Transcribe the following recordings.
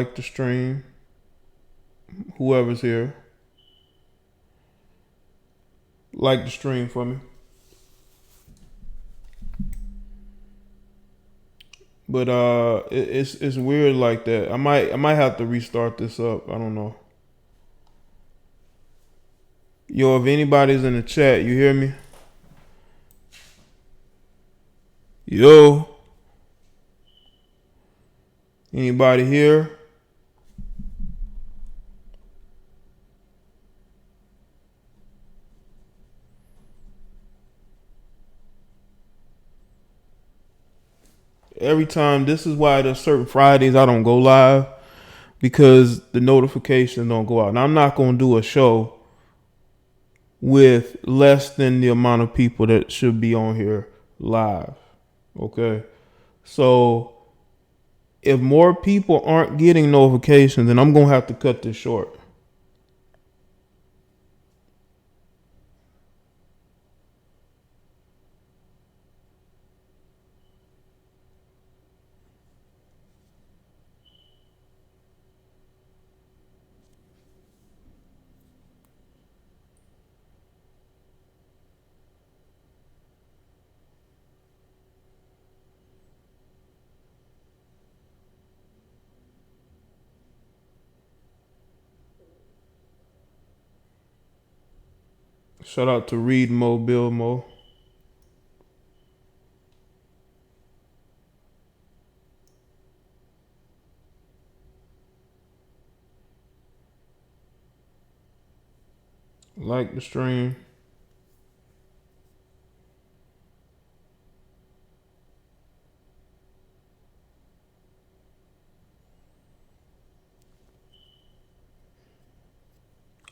Like the stream, whoever's here, like the stream for me. But it's weird like that. I might have to restart this up. I don't know. Yo, if anybody's in the chat, you hear me? Yo, anybody here? Every time, this is why there's certain Fridays I don't go live, because the notifications don't go out. And I'm not gonna do a show with less than the amount of people that should be on here live. Okay. So if more people aren't getting notifications, then I'm gonna have to cut this short. Shout out to Read Mo, Bill Mo. Like the stream.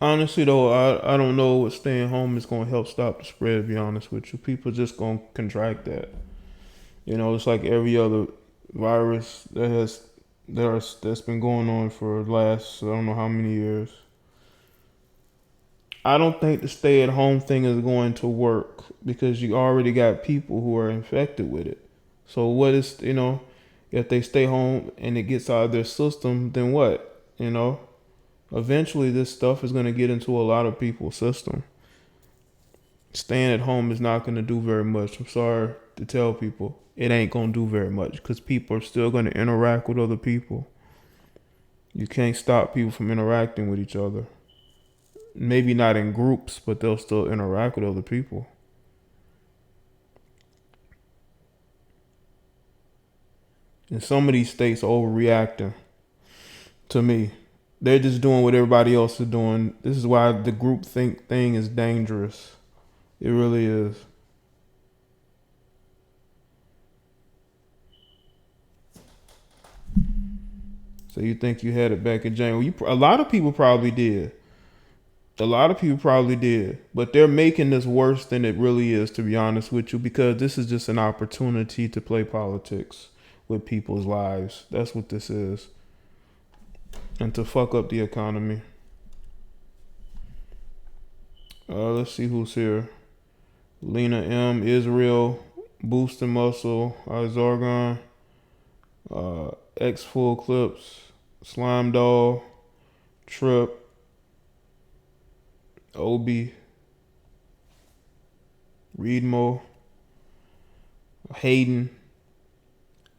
Honestly though, I don't know what staying home is gonna help stop the spread, to be honest with you. People just gonna contract that. You know, it's like every other virus that's been going on for the last I don't know how many years. I don't think the stay at home thing is going to work because you already got people who are infected with it. So what is, if they stay home and it gets out of their system, then what? Eventually this stuff is going to get into a lot of people's system. Staying at home is not going to do very much. I'm sorry to tell people. It ain't going to do very much because people are still going to interact with other people. You can't stop people from interacting with each other. Maybe not in groups, but they'll still interact with other people. And some of these states are overreacting to me. They're just doing what everybody else is doing. This is why the group think thing is dangerous. It really is. So you think you had it back in January? A lot of people probably did. But they're making this worse than it really is, to be honest with you, because this is just an opportunity to play politics with people's lives. That's what this is. And to fuck up the economy. Let's see who's here. Lena M, Israel, Boost and Muscle, Zargon, X Full Clips, Slime Doll, Trip, Obi, Readmo, Hayden,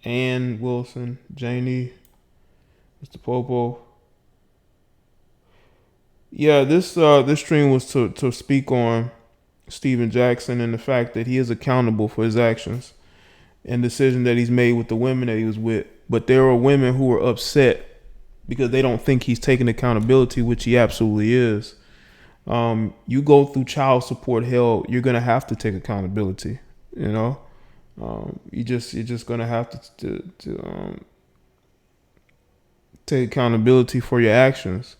Ann Wilson, Janie, Mr. Popo. Yeah, this stream was to speak on Steven Jackson and the fact that he is accountable for his actions and decision that he's made with the women that he was with. But there are women who are upset because they don't think he's taking accountability, which he absolutely is. You go through child support hell, you're gonna have to take accountability. You're just gonna have to take accountability for your actions,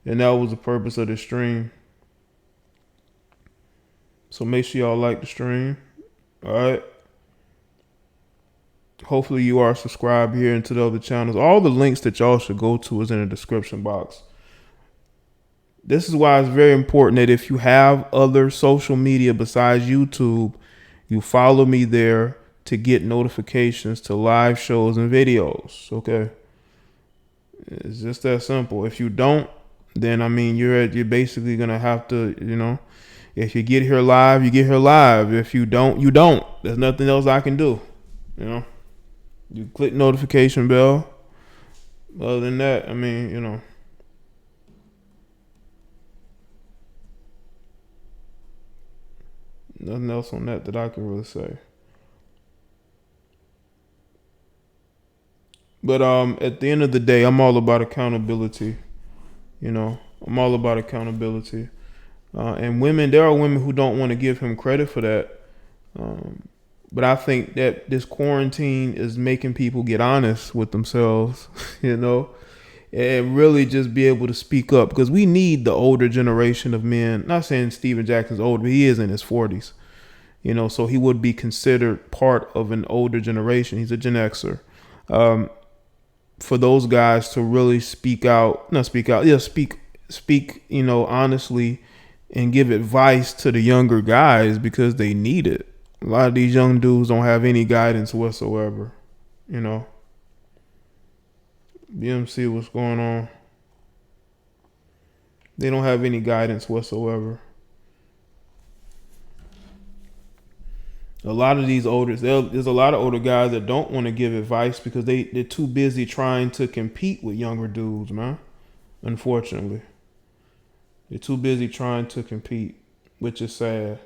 and that was the purpose of the stream. So make sure y'all like the stream. All right. Hopefully you are subscribed here and to the other channels. All the links that y'all should go to is in the description box. This is why it's very important that if you have other social media besides YouTube, you follow me there to get notifications to live shows and videos. Okay. It's just that simple. If you don't, then I mean you're basically gonna have to, if you get here live, you get here live. If you don't, you don't. There's nothing else I can do. You click notification bell. Other than that, I mean, nothing else on that I can really say. But at the end of the day, I'm all about accountability. I'm all about accountability. And women, there are women who don't want to give him credit for that. But I think that this quarantine is making people get honest with themselves, and really just be able to speak up, because we need the older generation of men. Not saying Steven Jackson's old, but he is in his 40s, so he would be considered part of an older generation. He's a Gen Xer. For those guys to really speak, honestly, and give advice to the younger guys, because they need it. A lot of these young dudes don't have any guidance whatsoever. BMC, what's going on? They don't have any guidance whatsoever. A lot of these there's a lot of older guys that don't want to give advice because they're too busy trying to compete with younger dudes, man. Unfortunately. They're too busy trying to compete, which is sad.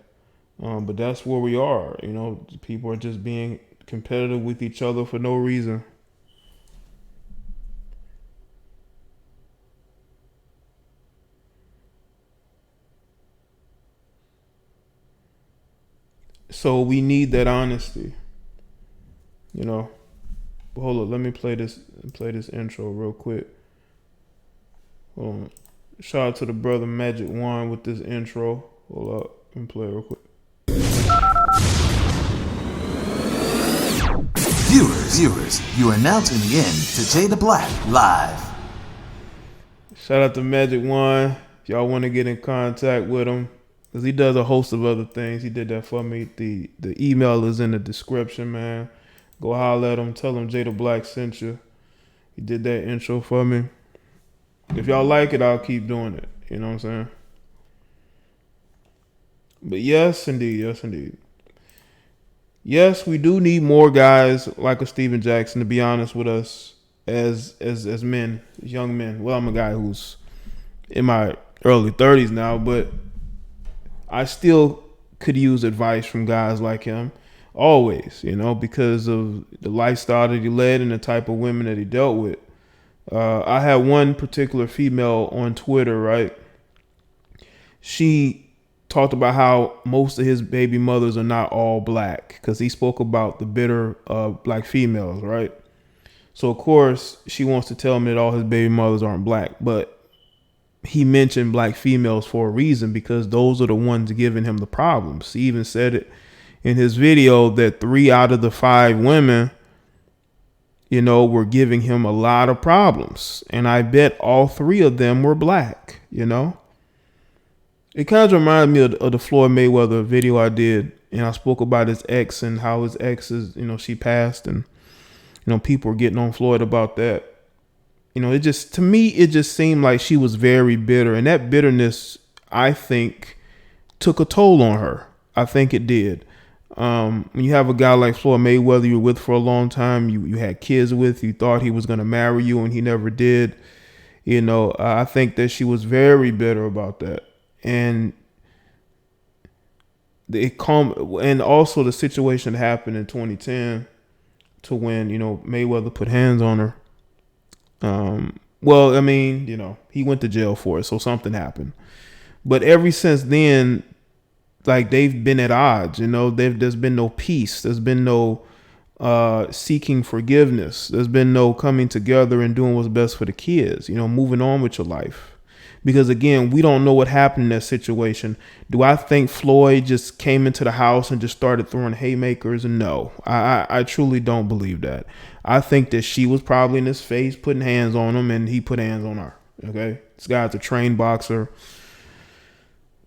But that's where we are. People are just being competitive with each other for no reason. So we need that honesty. Hold up, let me play this intro real quick. Hold on. Shout out to the brother Magic One with this intro. Hold up, let me play it real quick. Viewers, you are now tuning in to JDBlack Live. Shout out to Magic One. If y'all want to get in contact with him, because he does a host of other things. He did that for me. The email is in the description, man. Go holler at him. Tell him JDBlack sent you. He did that intro for me. If y'all like it, I'll keep doing it. You know what I'm saying? But yes, indeed. Yes, we do need more guys like a Steven Jackson to be honest with us as men, as young men. Well, I'm a guy who's in my early 30s now, but I still could use advice from guys like him always, because of the lifestyle that he led and the type of women that he dealt with. I had one particular female on Twitter, right? She talked about how most of his baby mothers are not all black, because he spoke about the bitter black females, right? So, of course, she wants to tell me that all his baby mothers aren't black, but he mentioned black females for a reason, because those are the ones giving him the problems. He even said it in his video that 3 out of the 5 women, were giving him a lot of problems. And I bet all 3 of them were black, It kind of reminded me of the Floyd Mayweather video I did. And I spoke about his ex and how his ex is, she passed. And, people were getting on Floyd about that. To me, it just seemed like she was very bitter. And that bitterness, I think, took a toll on her. I think it did. When you have a guy like Floyd Mayweather you're with for a long time, you had kids with, you thought he was going to marry you and he never did. I think that she was very bitter about that. And and also the situation that happened in 2010 to when, Mayweather put hands on her. He went to jail for it, so something happened. But ever since then, like, they've been at odds, there's been no peace. There's been no seeking forgiveness. There's been no coming together and doing what's best for the kids, moving on with your life. Because, again, we don't know what happened in that situation. Do I think Floyd just came into the house and just started throwing haymakers? No, I truly don't believe that. I think that she was probably in his face putting hands on him, and he put hands on her. Okay, this guy's a trained boxer.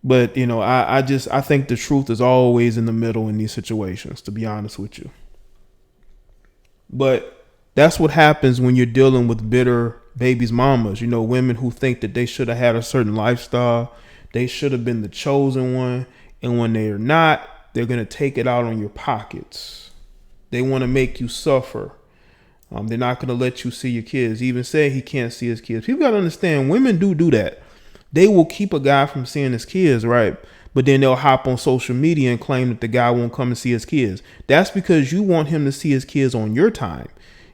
But, I think the truth is always in the middle in these situations, to be honest with you. But that's what happens when you're dealing with bitter babies' mamas, women who think that they should have had a certain lifestyle. They should have been the chosen one. And when they're not, they're going to take it out on your pockets. They want to make you suffer. They're not going to let you see your kids. He even said he can't see his kids. People got to understand, women do that. They will keep a guy from seeing his kids, right? But then they'll hop on social media and claim that the guy won't come and see his kids. That's because you want him to see his kids on your time.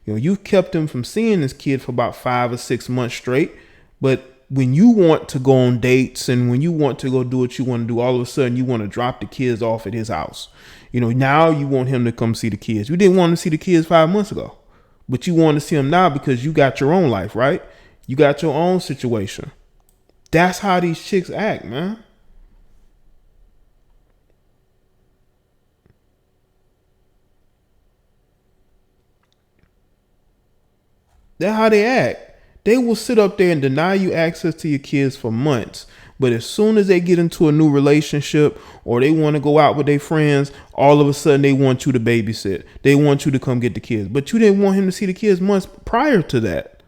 You've kept him from seeing his kid for about 5 or 6 months straight. But when you want to go on dates and when you want to go do what you want to do, all of a sudden you want to drop the kids off at his house. Now you want him to come see the kids. You didn't want to see the kids 5 months ago, but you want to see them now because you got your own life, right? You got your own situation. That's how these chicks act, man. That's how they act. They will sit up there and deny you access to your kids for months. But as soon as they get into a new relationship or they want to go out with their friends, all of a sudden they want you to babysit. They want you to come get the kids. But you didn't want him to see the kids months prior to that.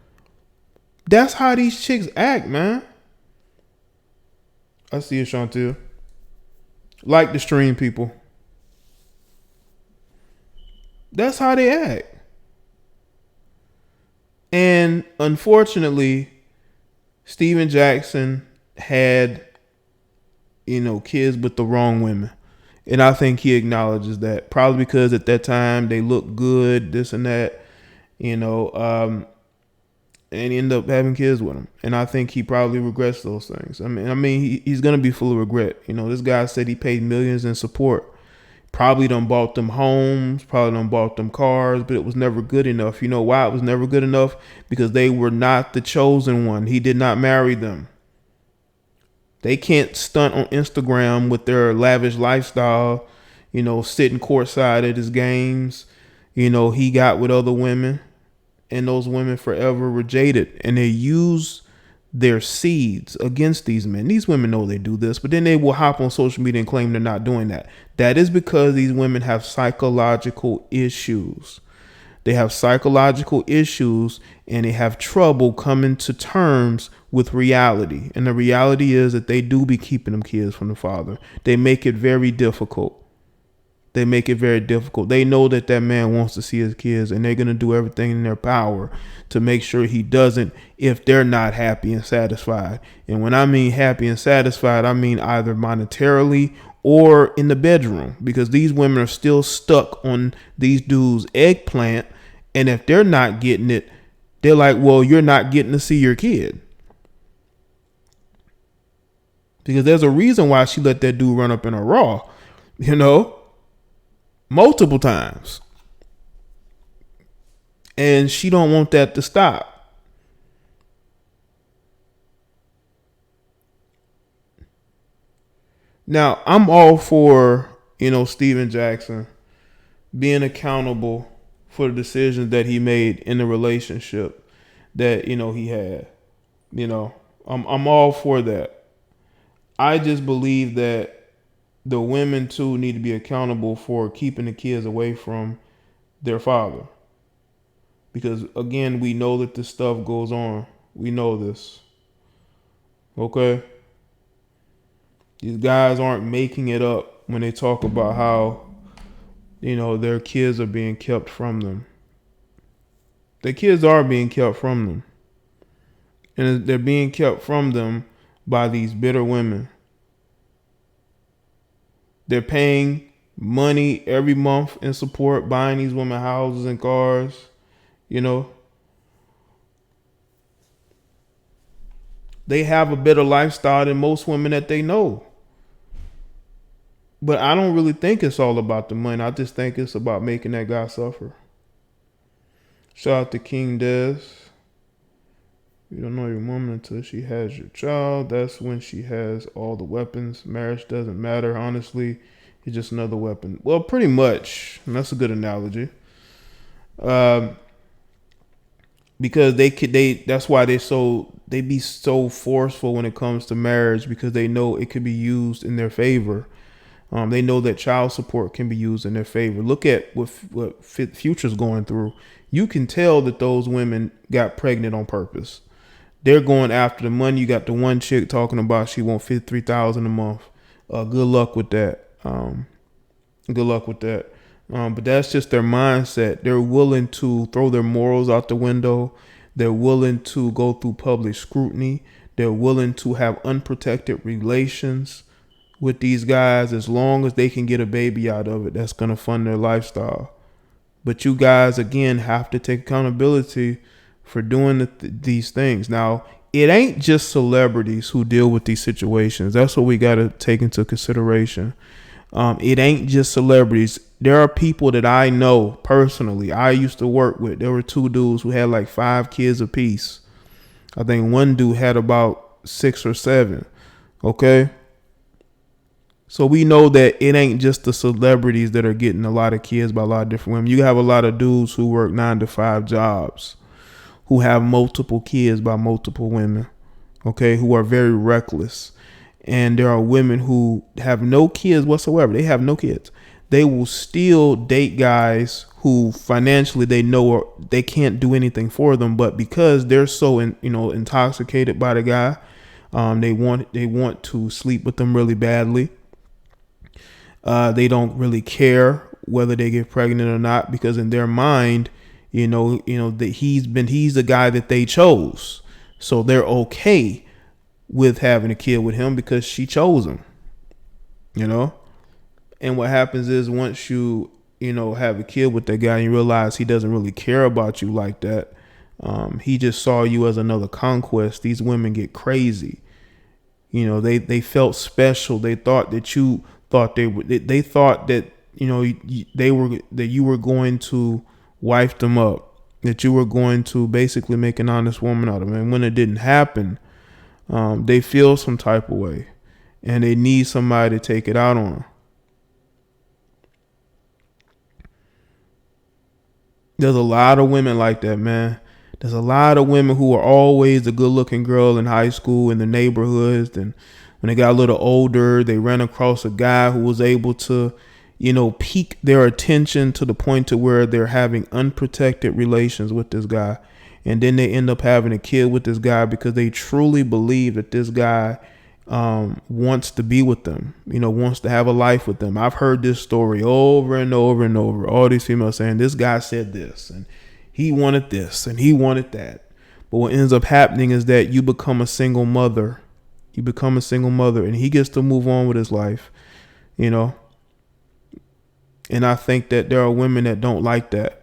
That's how these chicks act, man. I see you, Chantel. Like the stream, people. That's how they act. And unfortunately, Steven Jackson had, kids with the wrong women. And I think he acknowledges that. Probably because at that time they looked good, this and that, and he ended up having kids with them. And I think he probably regrets those things. I mean, he's going to be full of regret. This guy said he paid millions in support. Probably done bought them homes, probably done bought them cars, but it was never good enough. You know why it was never good enough? Because they were not the chosen one. He did not marry them. They can't stunt on Instagram with their lavish lifestyle, sitting courtside at his games. He got with other women, and those women forever rejected. And they use their seeds against these men. These women know they do this, but then they will hop on social media and claim they're not doing that. That is because these women have psychological issues. They have psychological issues and they have trouble coming to terms with reality. And the reality is that they do be keeping them kids from the father. They make it very difficult. They make it very difficult. They know that that man wants to see his kids and they're going to do everything in their power to make sure he doesn't if they're not happy and satisfied. And when I mean happy and satisfied, I mean either monetarily or in the bedroom, because these women are still stuck on these dudes' eggplant. And if they're not getting it, they're like, well, you're not getting to see your kid. Because there's a reason why she let that dude run up in her raw, multiple times. And she don't want that to stop. Now, I'm all for, Steven Jackson being accountable for the decisions that he made in the relationship that, he had. I'm all for that. I just believe that the women too need to be accountable for keeping the kids away from their father. Because again, we know that this stuff goes on. We know this. Okay? These guys aren't making it up when they talk about how, their kids are being kept from them. Their kids are being kept from them. And they're being kept from them by these bitter women. They're paying money every month in support, buying these women houses and cars, They have a better lifestyle than most women that they know. But I don't really think it's all about the money. I just think it's about making that guy suffer. Shout out to King Des. You don't know your woman until she has your child. That's when she has all the weapons. Marriage doesn't matter. Honestly, it's just another weapon. Well, pretty much. And that's a good analogy. Because that's why they be so forceful when it comes to marriage, because they know it could be used in their favor. They know that child support can be used in their favor. Look at what Future's going through. You can tell that those women got pregnant on purpose. They're going after the money. You got the one chick talking about she want $53,000 a month. Good luck with that. Good luck with that. But that's just their mindset. They're willing to throw their morals out the window. They're willing to go through public scrutiny. They're willing to have unprotected relations with these guys as long as they can get a baby out of it that's going to fund their lifestyle. But you guys, again, have to take accountability for doing these things. Now, it ain't just celebrities who deal with these situations. That's what we got to take into consideration. It ain't just celebrities. There are people that I know personally. I used to work with. There were 2 dudes who had like 5 kids apiece. I think one dude had about 6 or 7. Okay. So we know that it ain't just the celebrities that are getting a lot of kids by a lot of different women. You have a lot of dudes who work 9-to-5 jobs, who have multiple kids by multiple women, okay, who are very reckless. And there are women who have no kids whatsoever. They have no kids. They will still date guys who financially they know they can't do anything for them, but because they're so intoxicated by the guy, they want to sleep with them really badly. They don't really care whether they get pregnant or not, because in their mind, that he's the guy that they chose. So they're okay with having a kid with him because she chose him, And what happens is once you have a kid with that guy and you realize he doesn't really care about you like that, he just saw you as another conquest. These women get crazy. They felt special. They thought that you thought they thought that you were going to wife them up, that you were going to basically make an honest woman out of them. And when it didn't happen, they feel some type of way, and they need somebody to take it out on them. There's a lot of women like that, man. There's a lot of women who are always the good-looking girl in high school, in the neighborhoods, and when they got a little older, they ran across a guy who was able to, pique their attention to the point to where they're having unprotected relations with this guy. And then they end up having a kid with this guy because they truly believe that this guy wants to be with them, wants to have a life with them. I've heard this story over and over and over. All these females saying this guy said this and he wanted this and he wanted that. But what ends up happening is that you become a single mother. You become a single mother and he gets to move on with his life, And I think that there are women that don't like that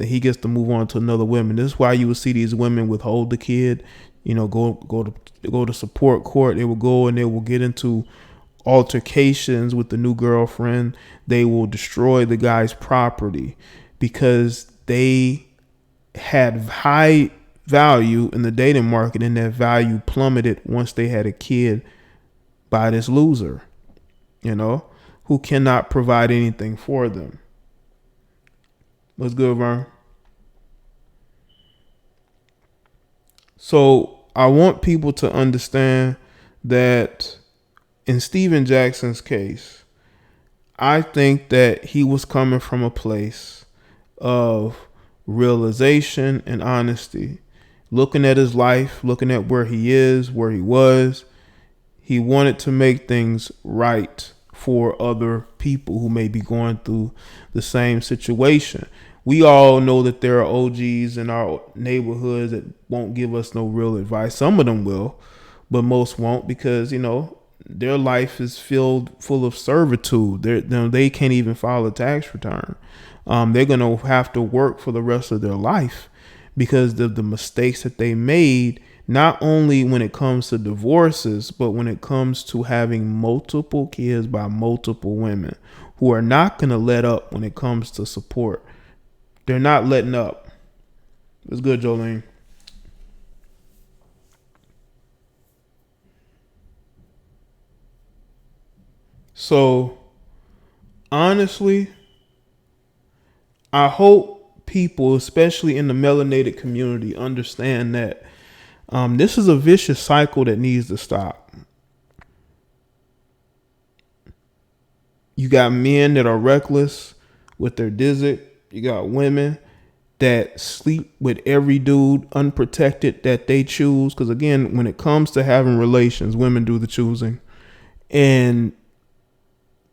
he gets to move on to another woman. This is why you will see these women withhold the kid, go to support court. They will go and they will get into altercations with the new girlfriend. They will destroy the guy's property because they had high value in the dating market, and that value plummeted once they had a kid by this loser, who cannot provide anything for them. What's good, Vern? So I want people to understand that in Steven Jackson's case, I think that he was coming from a place of realization and honesty. Looking at his life, looking at where he is, where he was, he wanted to make things right for other people who may be going through the same situation. We all know that there are OGs in our neighborhoods that won't give us no real advice. Some of them will, but most won't because, their life is full of servitude. They can't even file a tax return. They're going to have to work for the rest of their life because of the mistakes that they made, not only when it comes to divorces, but when it comes to having multiple kids by multiple women who are not going to let up when it comes to support. They're not letting up. It's good, Jolene. So, honestly, I hope people, especially in the melanated community, understand that this is a vicious cycle that needs to stop. You got men that are reckless with their dizzit. You got women that sleep with every dude unprotected that they choose. Because again, when it comes to having relations, women do the choosing. And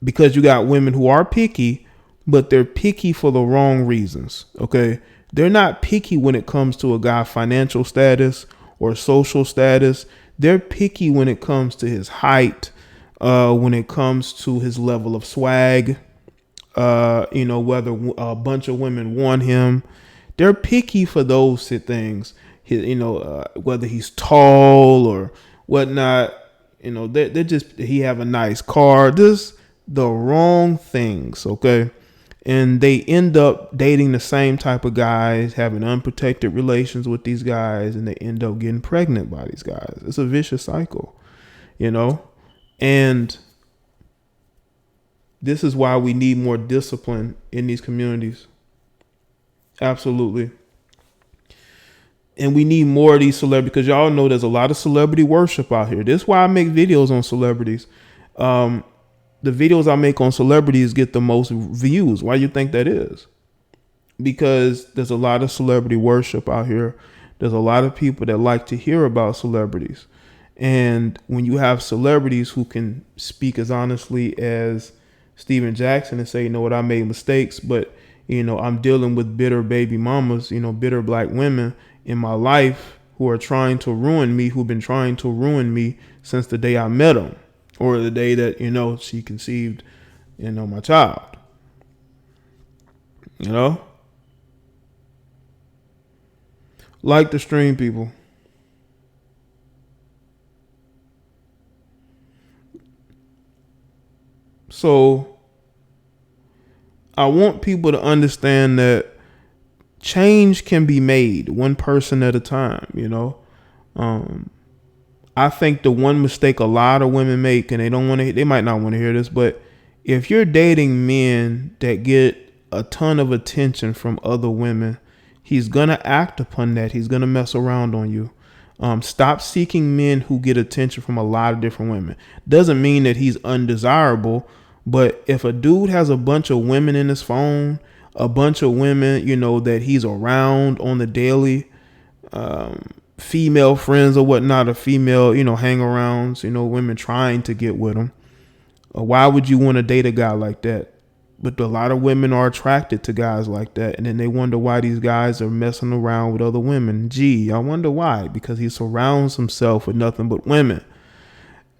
because you got women who are picky, but they're picky for the wrong reasons. Okay. They're not picky when it comes to a guy's financial status or social status. They're picky when it comes to his height, when it comes to his level of swag, whether a bunch of women want him. They're picky for those things. Whether he's tall or whatnot. They're just, he have a nice car. Just the wrong things, okay? And they end up dating the same type of guys, having unprotected relations with these guys, and they end up getting pregnant by these guys. It's a vicious cycle, And this is why we need more discipline in these communities. Absolutely. And we need more of these celebrities, because y'all know there's a lot of celebrity worship out here. This is why I make videos on celebrities. The videos I make on celebrities get the most views. Why do you think that is? Because there's a lot of celebrity worship out here. There's a lot of people that like to hear about celebrities. And when you have celebrities who can speak as honestly as Steven Jackson and say, you know what, I made mistakes, but I'm dealing with bitter baby mamas, bitter black women in my life who are trying to ruin me, who've been trying to ruin me since the day I met them, or the day that, she conceived, my child. Like the stream, people. So I want people to understand that change can be made one person at a time, I think the one mistake a lot of women make, and they might not want to hear this, but if you're dating men that get a ton of attention from other women, he's going to act upon that. He's going to mess around on you. Stop seeking men who get attention from a lot of different women. Doesn't mean that he's undesirable, but if a dude has a bunch of women in his phone, a bunch of women, that he's around on the daily, female friends or whatnot, or female, hang-arounds, women trying to get with him. Why would you want to date a guy like that? But a lot of women are attracted to guys like that, and then they wonder why these guys are messing around with other women. Gee, I wonder why. Because he surrounds himself with nothing but women.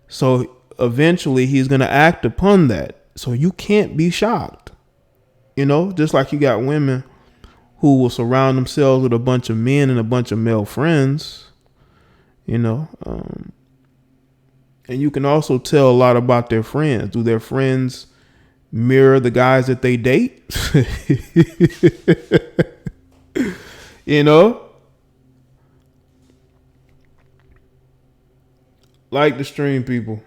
So eventually he's going to act upon that. So you can't be shocked. Just like you got women who will surround themselves with a bunch of men and a bunch of male friends, and you can also tell a lot about their friends. Do their friends mirror the guys that they date? Like the stream, people.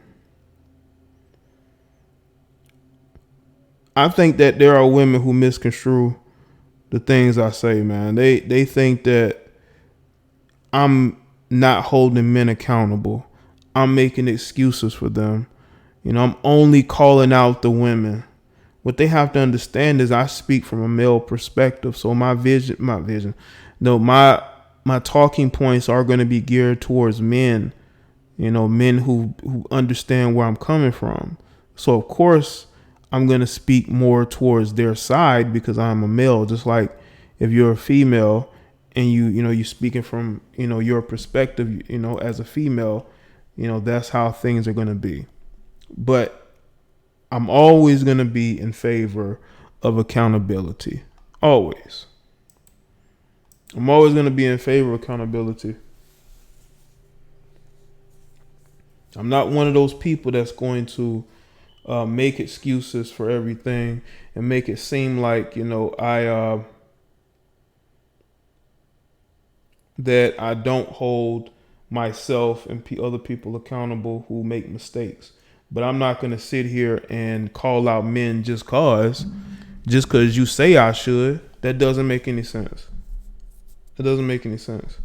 I think that there are women who misconstrue the things I say, man. They think that I'm not holding men accountable. I'm making excuses for them. I'm only calling out the women. What they have to understand is I speak from a male perspective. So my talking points are going to be geared towards men, men who understand where I'm coming from. So of course I'm going to speak more towards their side because I'm a male. Just like if you're a female and you're speaking from, your perspective, as a female, that's how things are going to be. But I'm always going to be in favor of accountability. Always. I'm always going to be in favor of accountability. I'm not one of those people that's going to make excuses for everything and make it seem like, that I don't hold myself and other people accountable who make mistakes. But I'm not going to sit here and call out men just cause you say I should. That doesn't make any sense. It doesn't make any sense.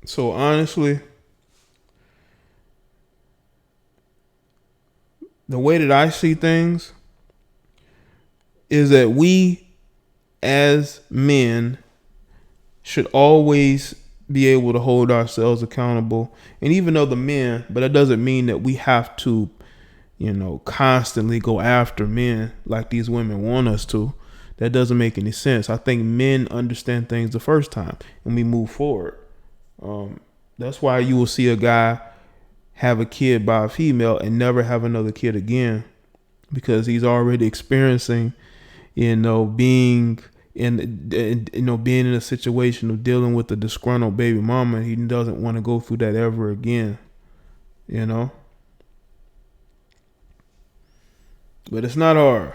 So honestly, the way that I see things is that we as men should always be able to hold ourselves accountable. And even though the men, but that doesn't mean that we have to, constantly go after men like these women want us to. That doesn't make any sense. I think men understand things the first time and we move forward. That's why you will see a guy have a kid by a female and never have another kid again, because he's already experiencing, being being in a situation of dealing with a disgruntled baby mama. He doesn't want to go through that ever again, But it's not hard.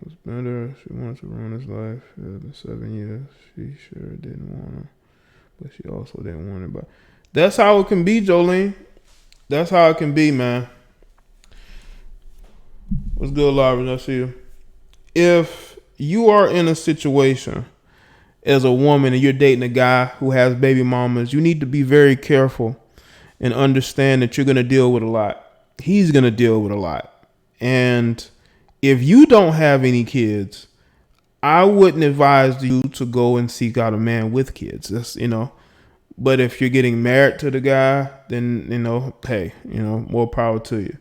Was better. She wanted to ruin his life. It had been 7 years. She sure didn't want him, but she also didn't want him. But that's how it can be, Jolene. That's how it can be, man. What's good, Larvin? I see you. If you are in a situation as a woman and you're dating a guy who has baby mamas, you need to be very careful and understand that you're going to deal with a lot. He's going to deal with a lot. And if you don't have any kids, I wouldn't advise you to go and seek out a man with kids. That's, but if you're getting married to the guy, then, hey, more power to you.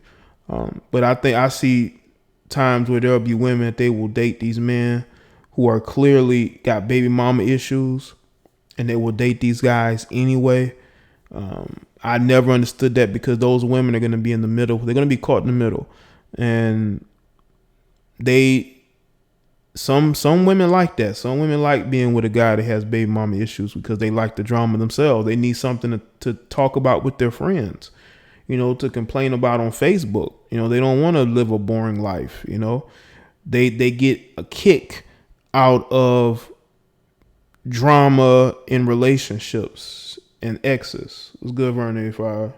But I think I see times where there'll be women that they will date these men who are clearly got baby mama issues, and they will date these guys anyway. I never understood that, because those women are going to be in the middle. They're going to be caught in the middle. And some women like that. Some women like being with a guy that has baby mama issues because they like the drama themselves. They need something to talk about with their friends, to complain about on Facebook. They don't want to live a boring life. They get a kick out of drama in relationships and exes. It's good, Vernon Fire.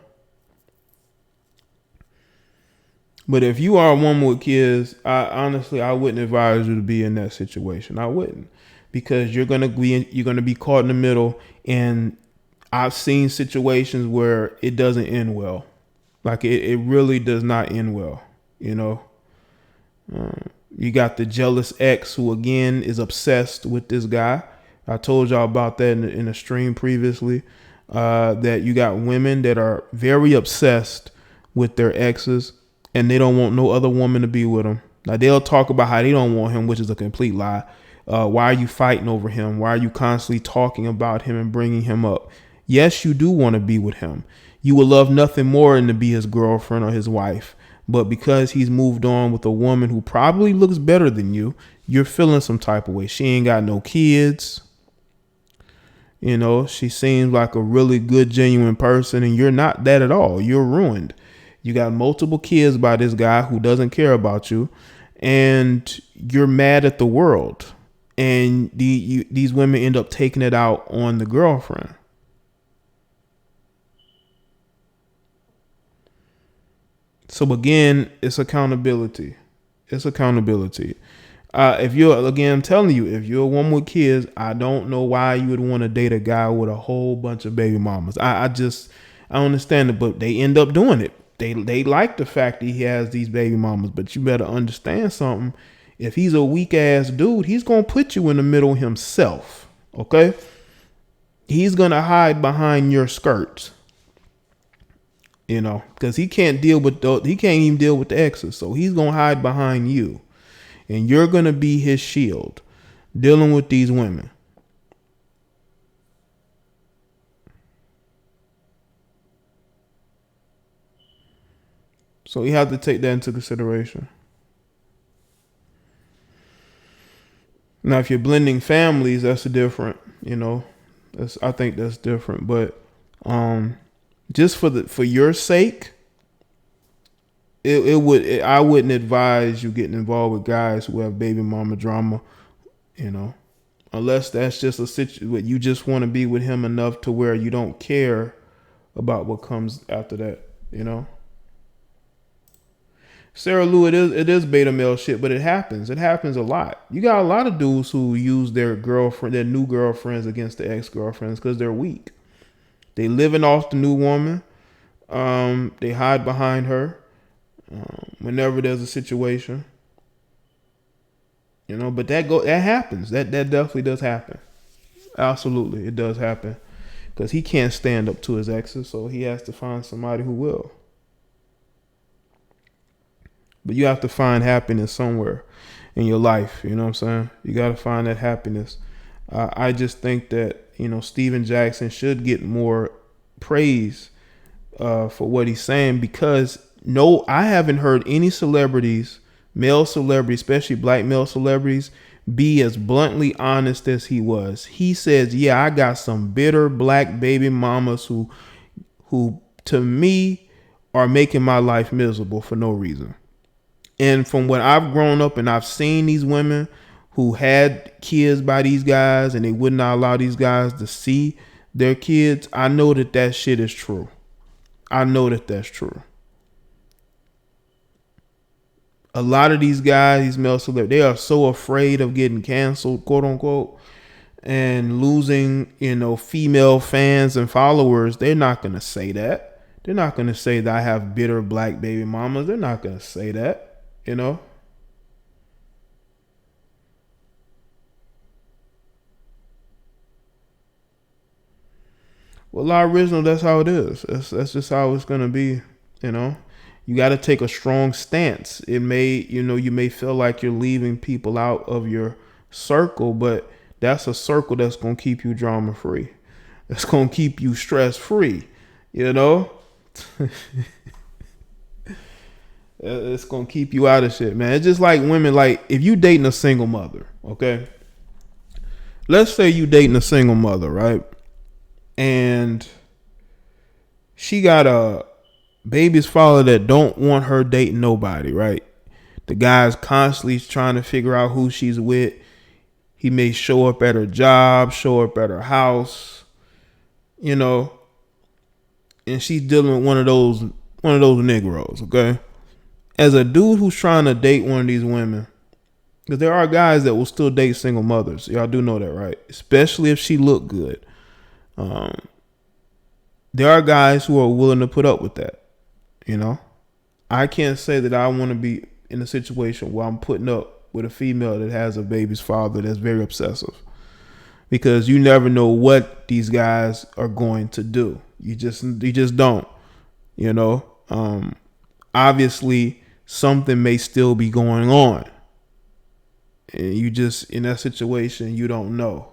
But if you are a woman with kids, I wouldn't advise you to be in that situation. I wouldn't, because you're gonna be caught in the middle. And I've seen situations where it doesn't end well. Like it really does not end well. You got the jealous ex who again is obsessed with this guy. I told y'all about that in a stream previously. That you got women that are very obsessed with their exes, and they don't want no other woman to be with them. Now, they'll talk about how they don't want him, which is a complete lie. Why are you fighting over him? Why are you constantly talking about him and bringing him up? Yes, you do want to be with him. You would love nothing more than to be his girlfriend or his wife. But because he's moved on with a woman who probably looks better than you, you're feeling some type of way. She ain't got no kids. She seems like a really good, genuine person, and you're not that at all. You're ruined. You got multiple kids by this guy who doesn't care about you, and you're mad at the world. And these women end up taking it out on the girlfriend. So again, it's accountability. It's accountability. If you're, again, I'm telling you, if you're a woman with kids, I don't know why you would want to date a guy with a whole bunch of baby mamas. I don't understand it, but they end up doing it. They like the fact that he has these baby mamas, but you better understand something. If he's a weak ass dude, he's going to put you in the middle himself. Okay. He's going to hide behind your skirts, because he can't even deal with the exes. So he's going to hide behind you, and you're going to be his shield dealing with these women. So you have to take that into consideration. Now, if you're blending families, that's different. I think that's different. But just for your sake, I wouldn't advise you getting involved with guys who have baby mama drama. Unless that's just a situation where you just want to be with him enough to where you don't care about what comes after that. Sarah Lou, it is beta male shit, but it happens. It happens a lot. You got a lot of dudes who use their new girlfriends against the ex girlfriends because they're weak. They living off the new woman. They hide behind her whenever there's a situation. But that happens. That definitely does happen. Absolutely, it does happen because he can't stand up to his exes, so he has to find somebody who will. But you have to find happiness somewhere in your life. You know what I'm saying? You got to find that happiness. I just think that, Steven Jackson should get more praise for what he's saying, because I haven't heard any celebrities, male celebrities, especially black male celebrities, be as bluntly honest as he was. He says, yeah, I got some bitter black baby mamas who to me are making my life miserable for no reason. And from what I've grown up and I've seen these women who had kids by these guys and they would not allow these guys to see their kids, I know that shit is true. I know that that's true. A lot of these guys, these male celebrities, they are so afraid of getting canceled, quote unquote, and losing, female fans and followers. They're not going to say that. They're not going to say that I have bitter black baby mamas. They're not going to say that. Well, our original, that's how it is. That's just how it's gonna be. You got to take a strong stance. It may, you may feel like you're leaving people out of your circle, but that's a circle that's gonna keep you drama free. That's gonna keep you stress free. It's gonna keep you out of shit, man. It's just like women. Like, if you dating a single mother, okay? Let's say you dating a single mother, right? And she got a baby's father that don't want her dating nobody, right? The guy's constantly trying to figure out who she's with. He may show up at her job, show up at her house, and she's dealing with one of those Negroes, okay? As a dude who's trying to date one of these women, because there are guys that will still date single mothers. Y'all do know that, right? Especially if she look good. There are guys who are willing to put up with that. I can't say that I want to be in a situation where I'm putting up with a female that has a baby's father that's very obsessive, because you never know what these guys are going to do. You just don't. Obviously something may still be going on, and you just, in that situation, you don't know.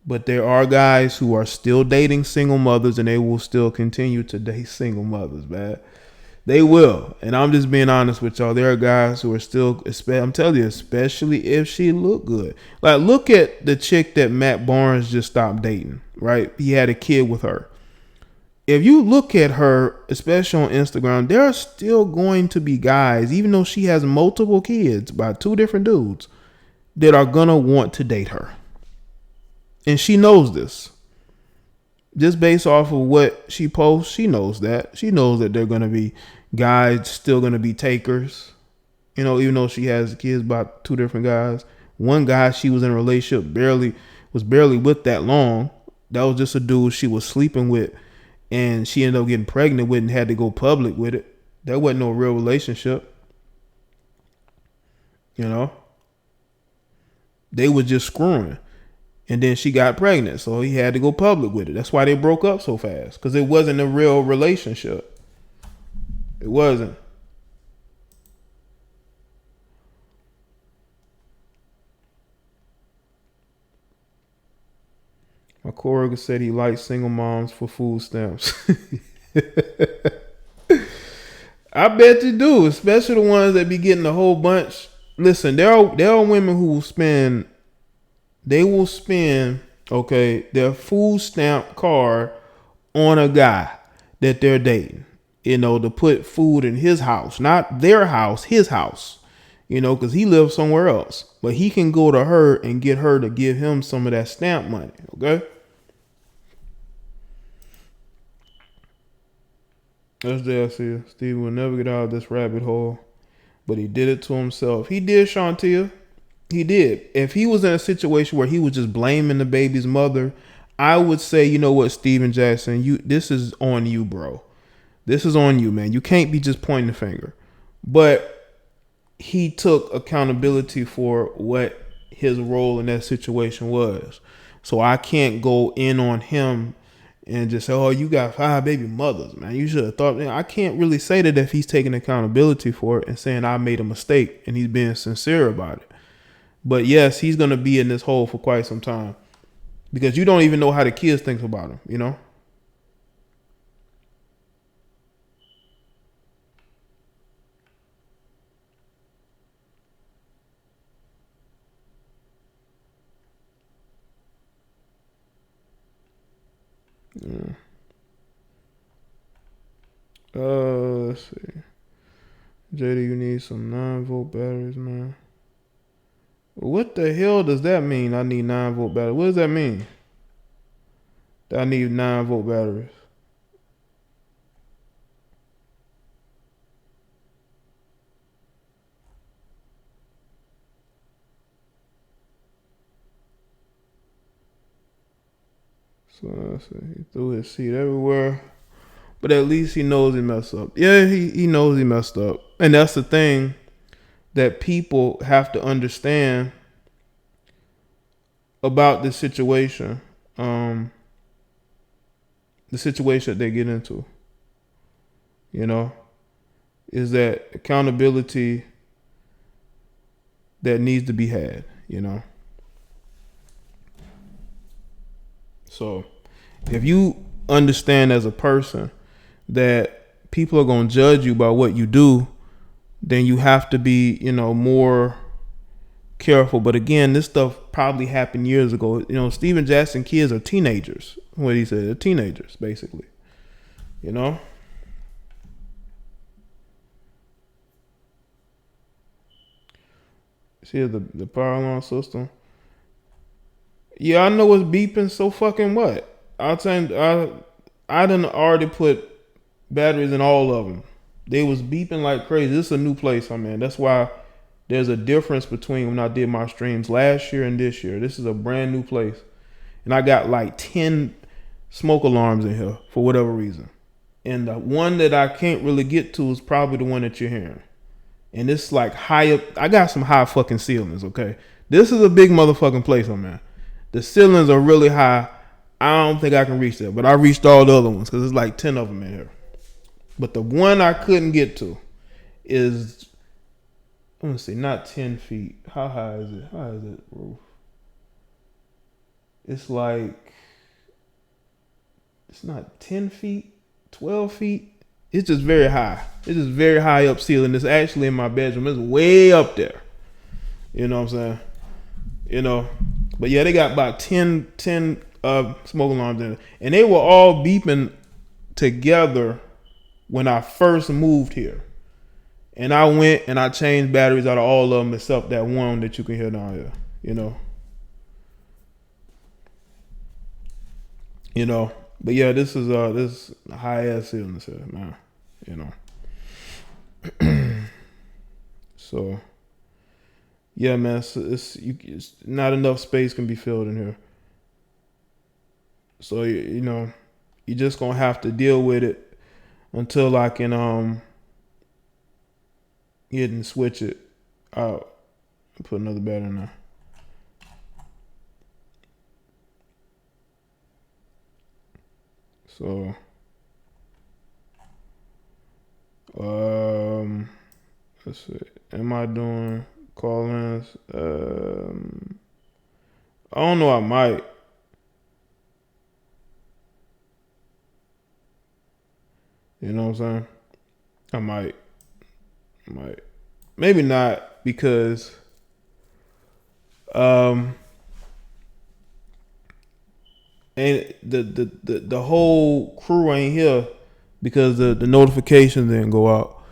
But there are guys who are still dating single mothers, and they will still continue to date single mothers, man. They will. And I'm just being honest with y'all. There are guys who are still, I'm telling you, especially if she look good. Like, look at the chick that Matt Barnes just stopped dating, right? He had a kid with her. If you look at her, especially on Instagram, there are still going to be guys, even though she has multiple kids by two different dudes, that are going to want to date her. And she knows this. Just based off of what she posts, she knows that. She knows that there are going to be guys still going to be takers. Even though she has kids by two different guys. One guy she was in a relationship was barely with that long. That was just a dude she was sleeping with, and she ended up getting pregnant with and had to go public with it. That wasn't no real relationship. They were just screwing. And then she got pregnant, so he had to go public with it. That's why they broke up so fast, because it wasn't a real relationship. It wasn't. My coworker said he likes single moms for food stamps. I bet you do, especially the ones that be getting a whole bunch. Listen, there are women who will spend their food stamp card on a guy that they're dating, to put food in his house, not their house, his house, because he lives somewhere else, but he can go to her and get her to give him some of that stamp money. Okay. That's there. See, Steve will never get out of this rabbit hole, but he did it to himself. He did, Shantia. He did. If he was in a situation where he was just blaming the baby's mother, I would say, you know what, Steven Jackson, this is on you, bro. This is on you, man. You can't be just pointing the finger. But he took accountability for what his role in that situation was. So I can't go in on him and just say, oh, you got 5 baby mothers, man. You should have thought. I can't really say that if he's taking accountability for it and saying I made a mistake and he's being sincere about it. But yes, he's going to be in this hole for quite some time because you don't even know how the kids think about him, you know? Yeah. Let's see. JD, you need some 9-volt batteries, man. What the hell does that mean? I need 9-volt batteries. What does that mean? That I need 9-volt batteries. So let's see. He threw his seat everywhere. But at least he knows he messed up. Yeah, he knows he messed up. And that's the thing that people have to understand about this situation. The situation that they get into, you know, is that accountability that needs to be had, you know. So if you understand as a person that people are going to judge you by what you do, then you have to be, you know, more careful. But again, this stuff probably happened years ago. You know, Steven Jackson kids are teenagers. What he said, they're teenagers, basically. You know? See the power alarm system. Yeah, I know it's beeping. So fucking what? I done already put batteries in all of them. They was beeping like crazy. This is a new place I'm in. That's why there's a difference between when I did my streams last year and this year. This is a brand new place. And I got like 10 smoke alarms in here for whatever reason. And the one that I can't really get to is probably the one that you're hearing. And it's like high up. I got some high fucking ceilings, okay? This is a big motherfucking place I'm in. The ceilings are really high. I don't think I can reach that. But I reached all the other ones because there's like 10 of them in here. But the one I couldn't get to is, let me see, not 10 feet. How high is it? How high is it, roof? It's like, it's not 10 feet, 12 feet. It's just very high. It's just very high up ceiling. It's actually in my bedroom. It's way up there. You know what I'm saying? You know. But yeah, they got about 10 smoke alarms in it. And they were all beeping together when I first moved here. And I went and I changed batteries out of all of them except that one that you can hear down here. You know. You know. But yeah, this is high ass ceilings here, man. You know. So yeah, man, it's not enough space can be filled in here. So you know, you just gonna have to deal with it until I can get and switch it out and put another battery in there. So let's see. Am I doing call-ins? I don't know. I might. You know what I'm saying? I might. Maybe not because and the whole crew ain't here because the notifications didn't go out.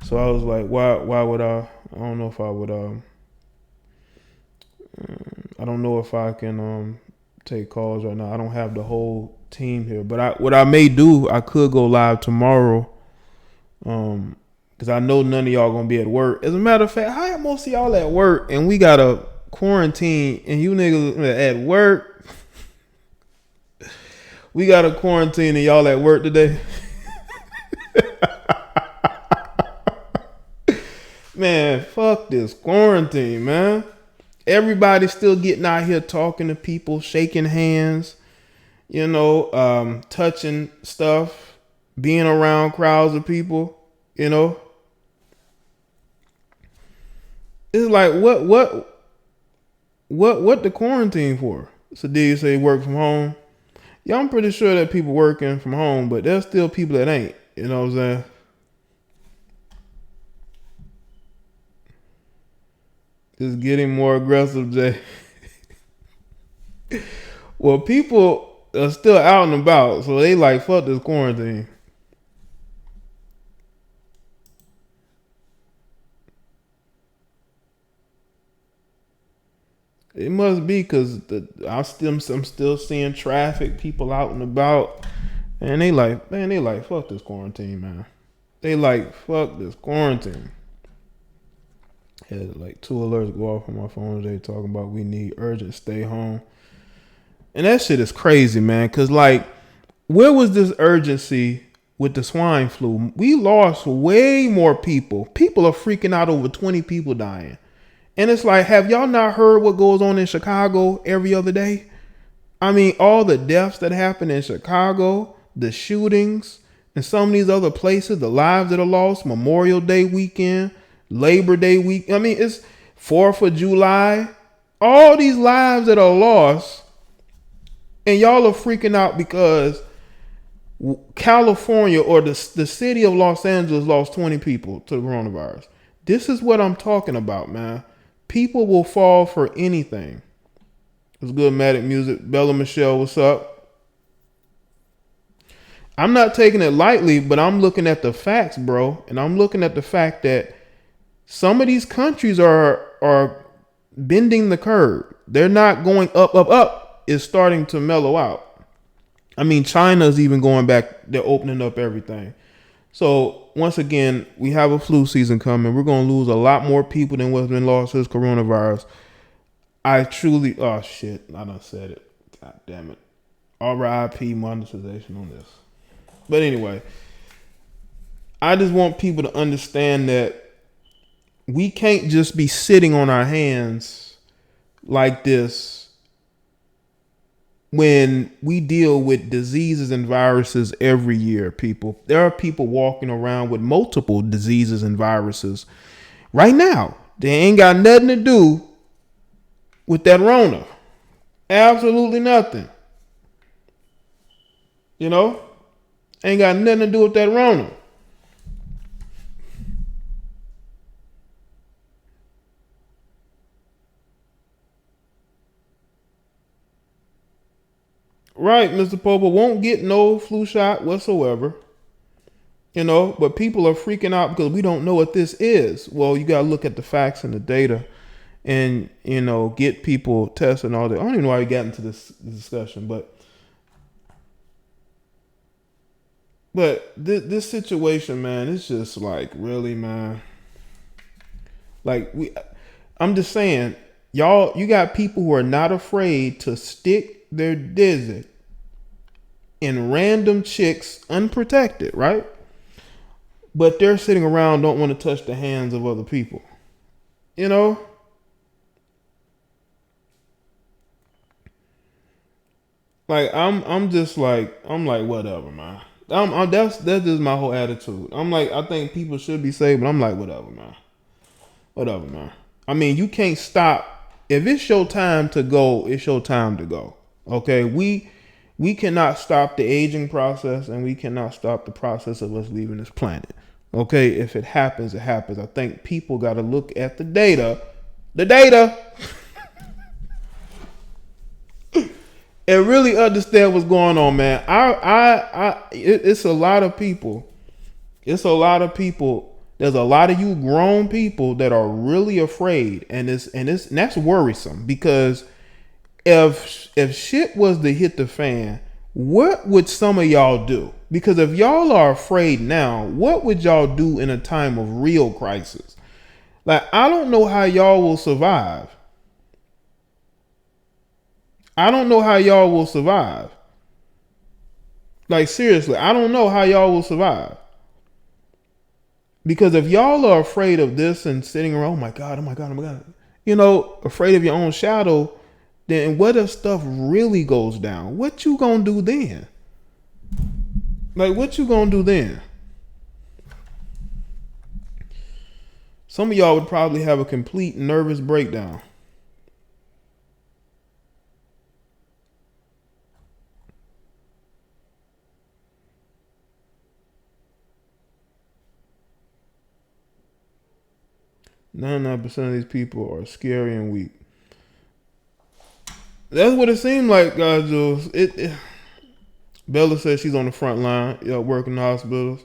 So I was like, why would I don't know if I would I don't know if I can take calls right now. I don't have the whole team here. But what I may do, I could go live tomorrow Because I know none of y'all gonna be at work. As a matter of fact, how most of y'all at work and we got a quarantine and you niggas at work? We got a quarantine and y'all at work today? Man, fuck this quarantine, man. Everybody's still getting out here talking to people, shaking hands, touching stuff, being around crowds of people, It's like what the quarantine for? So did you say work from home? Yeah, I'm pretty sure that people working from home, but there's still people that ain't. You know what I'm saying? It's getting more aggressive, Jay. Well, people are still out and about, so they like, fuck this quarantine. It must be because I'm still seeing traffic, people out and about, and they like, fuck this quarantine, man. They like, fuck this quarantine. Had like 2 alerts go off on my phone today talking about we need urgent stay home. And that shit is crazy, man. Cause like, where was this urgency with the swine flu? We lost way more people. People are freaking out over 20 people dying. And it's like, have y'all not heard what goes on in Chicago every other day? I mean, all the deaths that happen in Chicago, the shootings, and some of these other places, the lives that are lost, Memorial Day weekend, Labor Day week. I mean, it's 4th of July. All these lives that are lost, and y'all are freaking out because California or the city of Los Angeles lost 20 people to the coronavirus. This is what I'm talking about, man. People will fall for anything. It's good, Matic Music. Bella Michelle, what's up? I'm not taking it lightly, but I'm looking at the facts, bro. And I'm looking at the fact that some of these countries are bending the curve. They're not going up, up, up. It's starting to mellow out. I mean, China's even going back. They're opening up everything. So once again, we have a flu season coming. We're going to lose a lot more people than what's been lost since coronavirus. I done said it. God damn it. RIP monetization on this. But anyway, I just want people to understand that we can't just be sitting on our hands like this when we deal with diseases and viruses every year, people. There are people walking around with multiple diseases and viruses right now. They ain't got nothing to do with that Rona. Absolutely nothing. Ain't got nothing to do with that Rona. Right, Mr. Popa won't get no flu shot whatsoever. But people are freaking out because we don't know what this is. Well, you got to look at the facts and the data and, get people tested and all that. I don't even know why we got into this discussion, but this situation, man, it's just like, really, man. Like, I'm just saying, y'all, you got people who are not afraid to stick their dick in random chicks unprotected, right? But they're sitting around, don't want to touch the hands of other people. Like I'm like whatever, man. That's just my whole attitude. I'm like, I think people should be safe, but I'm like whatever, man. Whatever, man. I mean, you can't stop. If it's your time to go, it's your time to go. Okay, we cannot stop the aging process, and we cannot stop the process of us leaving this planet. Okay, if it happens, it happens. I think people got to look at the data, and really understand what's going on, man. It's a lot of people. There's a lot of you grown people that are really afraid, and that's worrisome because if shit was to hit the fan, what would some of y'all do? Because if y'all are afraid now, what would y'all do in a time of real crisis? Like, I don't know how y'all will survive. I don't know how y'all will survive. Like, seriously, I don't know how y'all will survive. Because if y'all are afraid of this and sitting around, oh my God, oh my God, oh my God, afraid of your own shadow, then what if stuff really goes down? What you gonna do then? Like, what you gonna do then? Some of y'all would probably have a complete nervous breakdown. 99% of these people are scary and weak. That's what it seemed like, guys. Jules. Bella says she's on the front line, working in hospitals.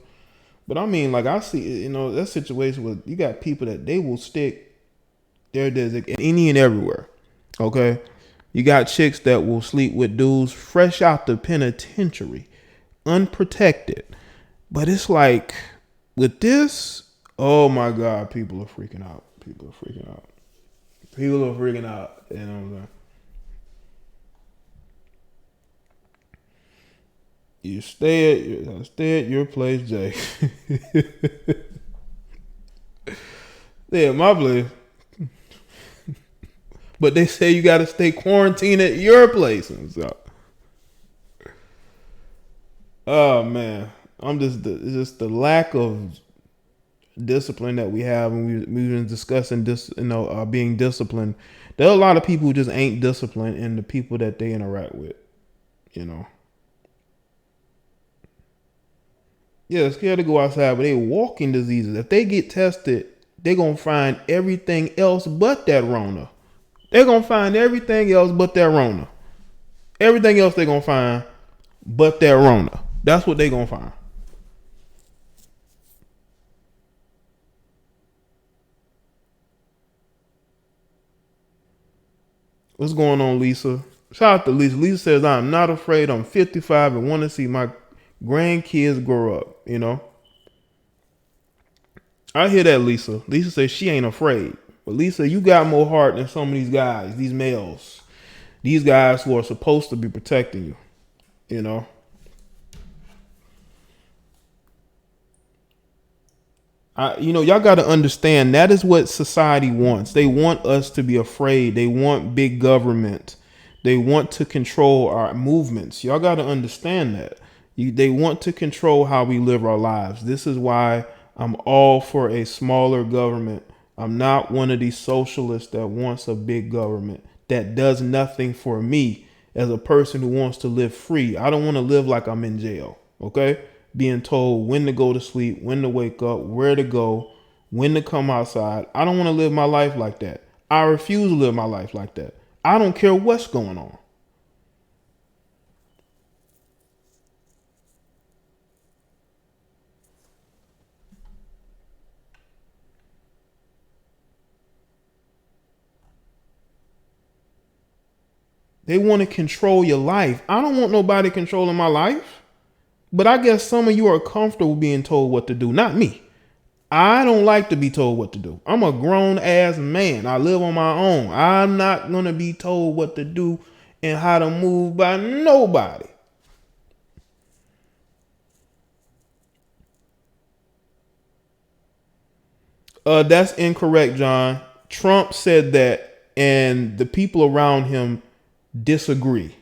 But I mean, like, I see, that situation where you got people that they will stick their dick in any and everywhere. Okay? You got chicks that will sleep with dudes fresh out the penitentiary, unprotected. But it's like, with this, oh my God, people are freaking out. People are freaking out. People are freaking out. You know what I'm saying? You stay at your place, Jay. Stay at my place. But they say you got to stay quarantined at your place and stuff. Oh man, it's just the lack of discipline that we have, and we've been discussing this, being disciplined. There are a lot of people who just ain't disciplined in the people that they interact with. Yeah, scared to go outside, but they walking diseases. If they get tested, they're gonna find everything else but that Rona. They're gonna find everything else but that Rona. Everything else they're gonna find but that Rona. That's what they're gonna find. What's going on, Lisa? Shout out to Lisa. Lisa says, I'm not afraid. I'm 55 and want to see my grandkids grow up, I hear that, Lisa. Lisa says she ain't afraid. But Lisa, you got more heart than some of these guys, these males. These guys who are supposed to be protecting you, y'all got to understand that is what society wants. They want us to be afraid. They want big government. They want to control our movements. Y'all got to understand that. They want to control how we live our lives. This is why I'm all for a smaller government. I'm not one of these socialists that wants a big government that does nothing for me as a person who wants to live free. I don't want to live like I'm in jail, okay? Being told when to go to sleep, when to wake up, where to go, when to come outside. I don't want to live my life like that. I refuse to live my life like that. I don't care what's going on. They want to control your life. I don't want nobody controlling my life. But I guess some of you are comfortable being told what to do. Not me. I don't like to be told what to do. I'm a grown ass man. I live on my own. I'm not going to be told what to do and how to move by nobody. That's incorrect, John. Trump said that, and the people around him disagree.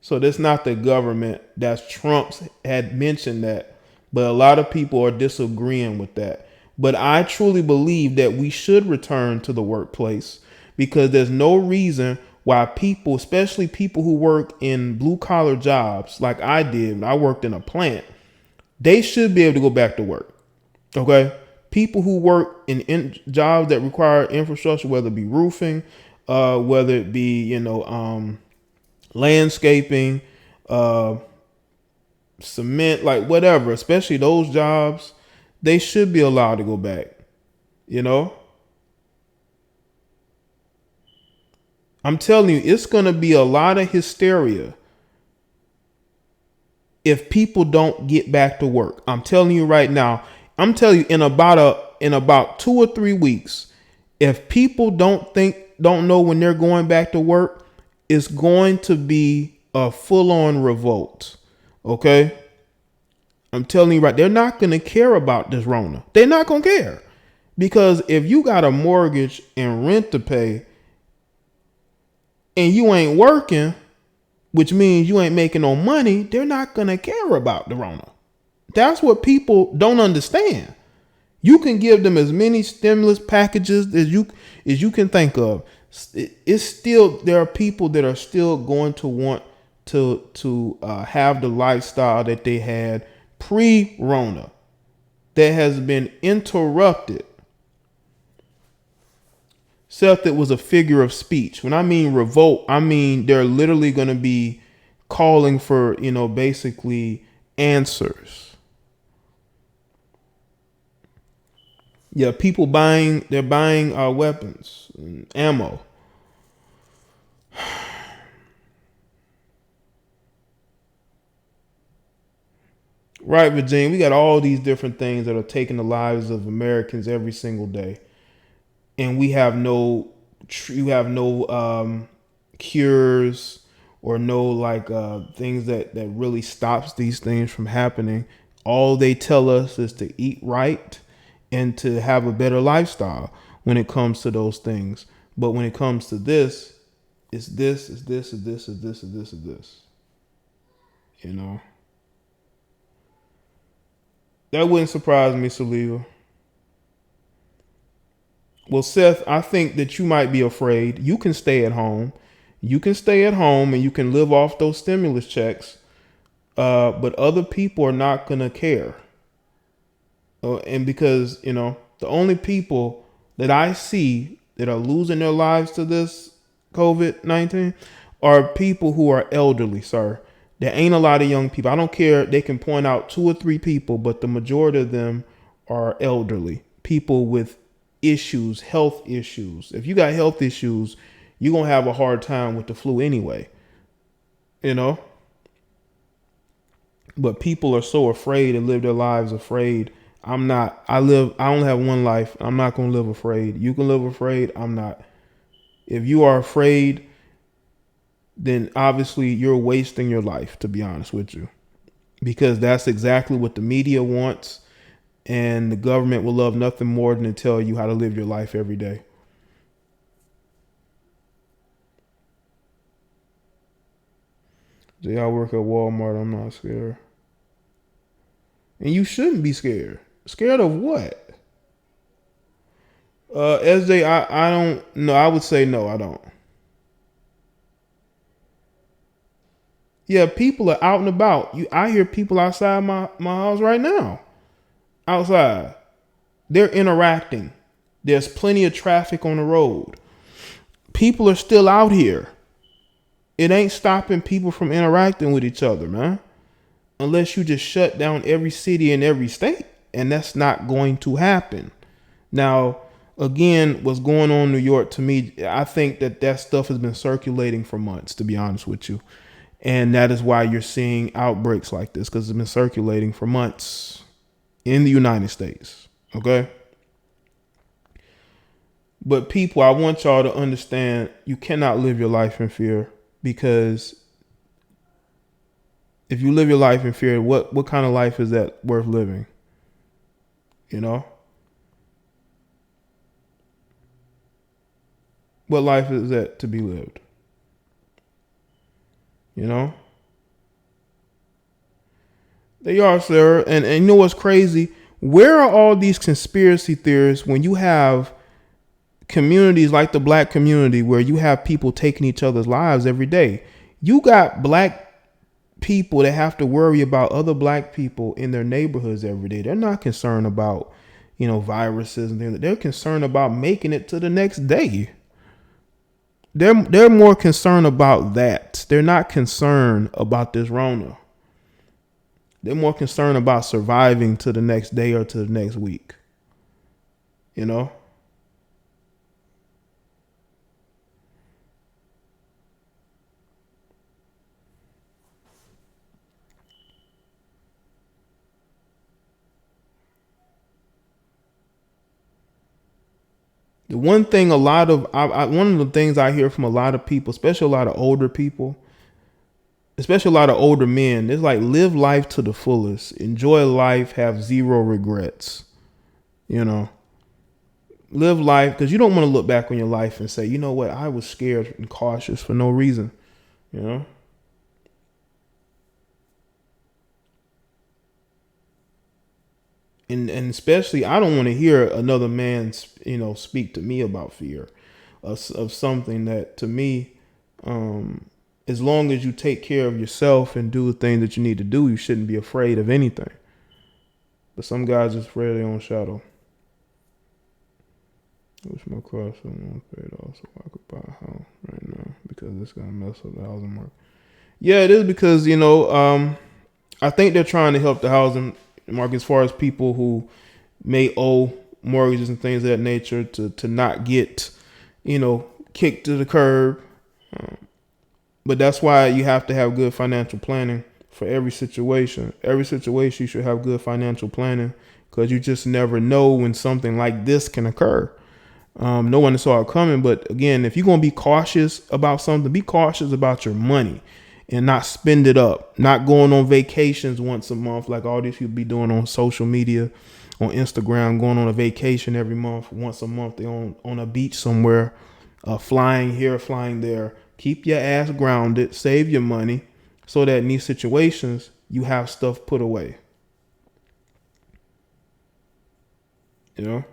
So that's not the government. That's Trump's had mentioned that. But a lot of people are disagreeing with that. But I truly believe that we should return to the workplace because there's no reason why people, especially people who work in blue collar jobs like I did when I worked in a plant, they should be able to go back to work. Okay. People who work in jobs that require infrastructure, whether it be roofing, whether it be, landscaping, cement, like whatever, especially those jobs, they should be allowed to go back. I'm telling you, it's going to be a lot of hysteria. if people don't get back to work. I'm telling you right now, I'm telling you in about 2 or 3 weeks, if people don't know when they're going back to work, it's going to be a full-on revolt. Okay? I'm telling you right, they're not going to care about this Rona. They're not going to care. Because if you got a mortgage and rent to pay and you ain't working, which means you ain't making no money, they're not going to care about the Rona. That's what people don't understand. You can give them as many stimulus packages as you can think of. It's still, there are people that are still going to want to have the lifestyle that they had pre-Rona that has been interrupted. Seth, it was a figure of speech. When I mean revolt, I mean they're literally going to be calling for, basically answers. Yeah, they're buying weapons and ammo. Right, Virginia, we got all these different things that are taking the lives of Americans every single day. And we have no cures or no things that really stops these things from happening. All they tell us is to eat right and to have a better lifestyle when it comes to those things. But when it comes to this, it's this, it's this, it's this, it's this, it's this, it's this. That wouldn't surprise me, Saliva. Well, Seth, I think that you might be afraid. You can stay at home. You can stay at home and you can live off those stimulus checks. But other people are not going to care. And because, the only people that I see that are losing their lives to this COVID-19 are people who are elderly, sir. There ain't a lot of young people. I don't care. They can point out 2 or 3 people, but the majority of them are elderly. People with issues, health issues. If you got health issues, you're going to have a hard time with the flu anyway. But people are so afraid and live their lives afraid. I'm not. I only have one life. I'm not going to live afraid. You can live afraid. I'm not. If you are afraid, then obviously you're wasting your life, to be honest with you. Because that's exactly what the media wants. And the government will love nothing more than to tell you how to live your life every day. Jay, I work at Walmart. I'm not scared. And you shouldn't be scared. Scared of what? SJ, I don't know. I would say no, I don't. Yeah, people are out and about. I hear people outside my house right now. Outside. They're interacting. There's plenty of traffic on the road. People are still out here. It ain't stopping people from interacting with each other, man. Unless you just shut down every city and every state. And that's not going to happen. Now, again, what's going on in New York, to me, I think that stuff has been circulating for months, to be honest with you. And that is why you're seeing outbreaks like this, because it's been circulating for months in the United States. Okay? But people, I want y'all to understand you cannot live your life in fear, because if you live your life in fear, what kind of life is that worth living? What life is that to be lived? They are, sir. And you know what's crazy? Where are all these conspiracy theorists when you have communities like the black community where you have people taking each other's lives every day? You got black people that have to worry about other black people in their neighborhoods every day. They're not concerned about, viruses and things. They're concerned about making it to the next day. They're more concerned about that. They're not concerned about this Rona. They're more concerned about surviving to the next day or to the next week. The one thing one of the things I hear from a lot of people, especially a lot of older people, especially a lot of older men, it's like live life to the fullest, enjoy life, have zero regrets. You know, live life, because you don't want to look back on your life and say, you know what, I was scared and cautious for no reason. You know. And especially, I don't want to hear another man, speak to me about fear of something that, to me, as long as you take care of yourself and do the things that you need to do, you shouldn't be afraid of anything. But some guys are afraid of their own shadow. I wish my car someone paid off so I could buy a house right now, because it's gonna mess up the housing market. Yeah, it is, because I think they're trying to help the housing market as far as people who may owe mortgages and things of that nature to not get, kicked to the curb. But that's why you have to have good financial planning for every situation. Every situation, you should have good financial planning, because you just never know when something like this can occur. No one saw it coming. But again, if you're going to be cautious about something, be cautious about your money and not spend it up, not going on vacations once a month like all these people be doing on social media, on Instagram, going on a vacation every month. Once a month, they're on a beach somewhere, flying here, flying there. Keep your ass grounded, save your money, so that in these situations, you have stuff put away. You know?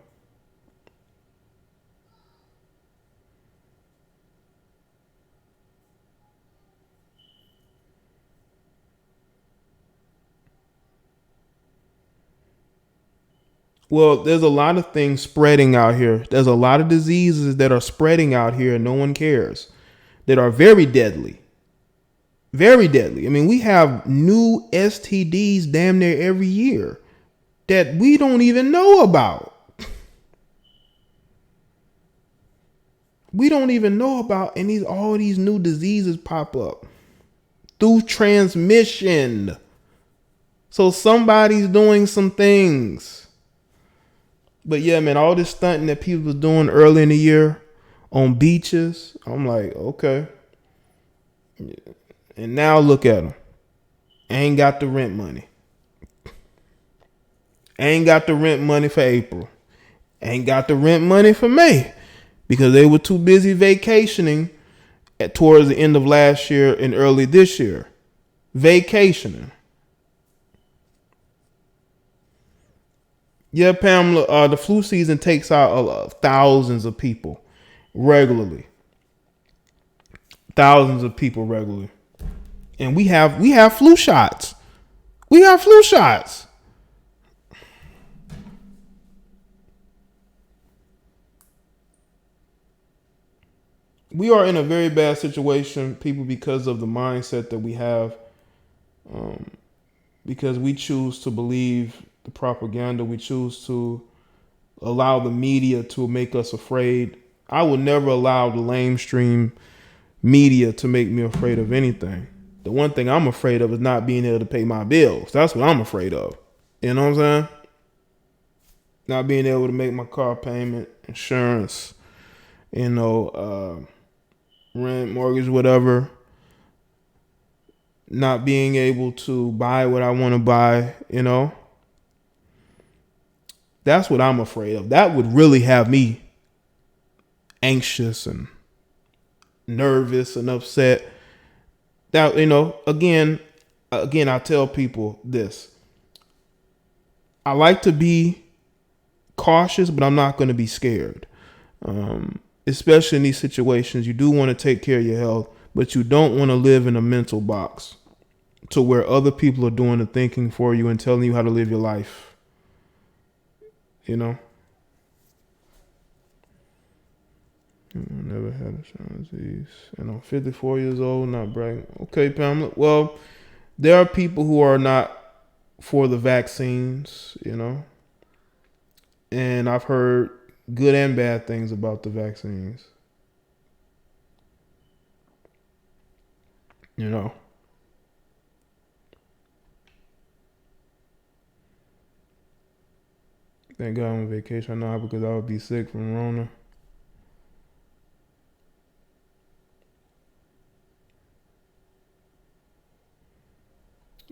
Well, there's a lot of things spreading out here. There's a lot of diseases that are spreading out here and no one cares, that are very deadly. Very deadly. I mean, we have new STDs damn near every year that we don't even know about. We don't even know about, and all these new diseases pop up through transmission. So somebody's doing some things. But yeah, man, all this stunting that people was doing early in the year on beaches, I'm like, okay. And now look at them. Ain't got the rent money. Ain't got the rent money for April. Ain't got the rent money for May, because they were too busy vacationing towards the end of last year and early this year. Vacationing. Yeah, Pamela, the flu season takes out thousands of people regularly. Thousands of people regularly. And we have flu shots. We have flu shots. We are in a very bad situation, people, because of the mindset that we have. Because we choose to believe the propaganda. We choose to allow the media to make us afraid. I will never allow the lamestream media to make me afraid of anything. The one thing I'm afraid of is not being able to pay my bills. That's what I'm afraid of. You know what I'm saying? Not being able to make my car payment, insurance, rent, mortgage, whatever. Not being able to buy what I want to buy, That's what I'm afraid of. That would really have me anxious and nervous and upset. That, again, I tell people this. I like to be cautious, but I'm not going to be scared. Especially in these situations, you do want to take care of your health, but you don't want to live in a mental box to where other people are doing the thinking for you and telling you how to live your life. I never had a Sean disease, and I'm 54 years old, not bragging. Okay, Pamela. Well, there are people who are not for the vaccines, and I've heard good and bad things about the vaccines. Thank God I'm on vacation right now, because I would be sick from Rona.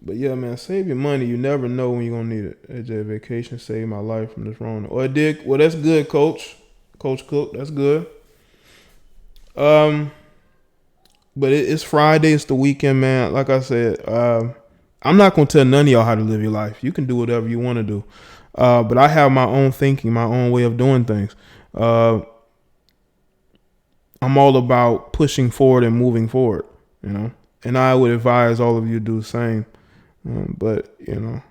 But yeah, man, save your money. You never know when you're gonna need it. AJ Vacation saved my life from this wrong. Or it did. Well, that's good, Coach. Coach Cook, that's good. But it's Friday. It's the weekend, man. Like I said, I'm not gonna tell none of y'all how to live your life. You can do whatever you want to do. But I have my own thinking, my own way of doing things. I'm all about pushing forward and moving forward, you know. And I would advise all of you to do the same. But you know,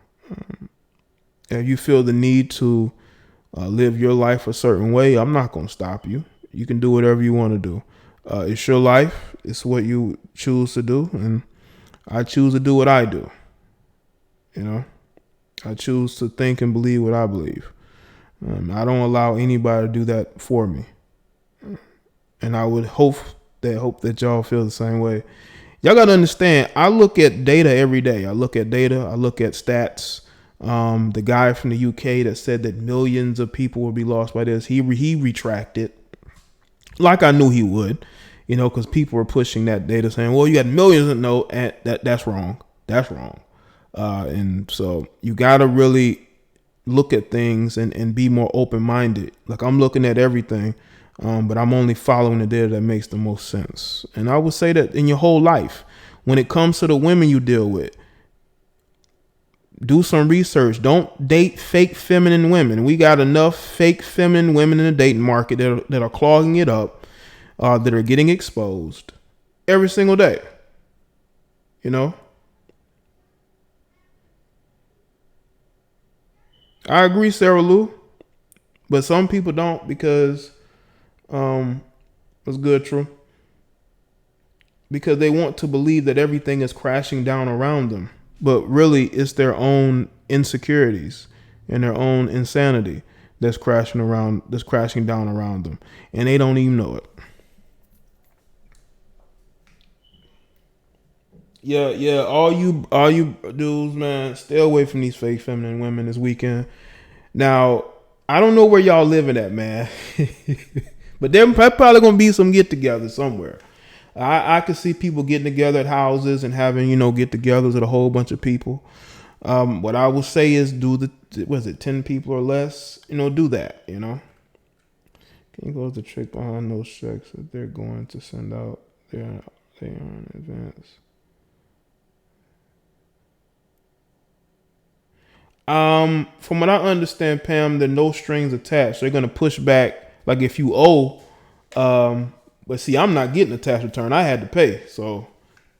if you feel the need to live your life a certain way, I'm not gonna stop you. You can do whatever you want to do. It's your life. It's what you choose to do, and I choose to do what I do. You know, I choose to think and believe what I believe. I don't allow anybody to do that for me. And I would hope that y'all feel the same way. Y'all gotta understand, I look at data every day. I look at stats. The guy from the UK that said that millions of people would be lost by this, he retracted, like I knew he would, you know, because people were pushing that data saying, well, you got millions. No, that's wrong. That's wrong. And so you gotta really look at things and be more open-minded. Like, I'm looking at everything. But I'm only following the data that makes the most sense. And I would say that in your whole life, when it comes to the women you deal with, do some research. Don't date fake feminine women. We got enough fake feminine women in the dating market that are clogging it up, that are getting exposed every single day. You know? I agree, Sarah Lou, but some people don't because what's good, True? Because they want to believe that everything is crashing down around them. But really, it's their own insecurities and their own insanity that's crashing down around them. And they don't even know it. Yeah. All you dudes, man, stay away from these fake feminine women this weekend. Now, I don't know where y'all living at, man. But there's probably gonna be some get-together somewhere. I could see people getting together at houses and having, you know, get-togethers with a whole bunch of people. What I will say is, 10 people or less? You know, do that. You know. Can you go to the trick behind those checks that they're going to send out? They are in advance. From what I understand, Pam, there are no strings attached. They're gonna push back. Like if you owe, but see, I'm not getting a tax return. I had to pay, so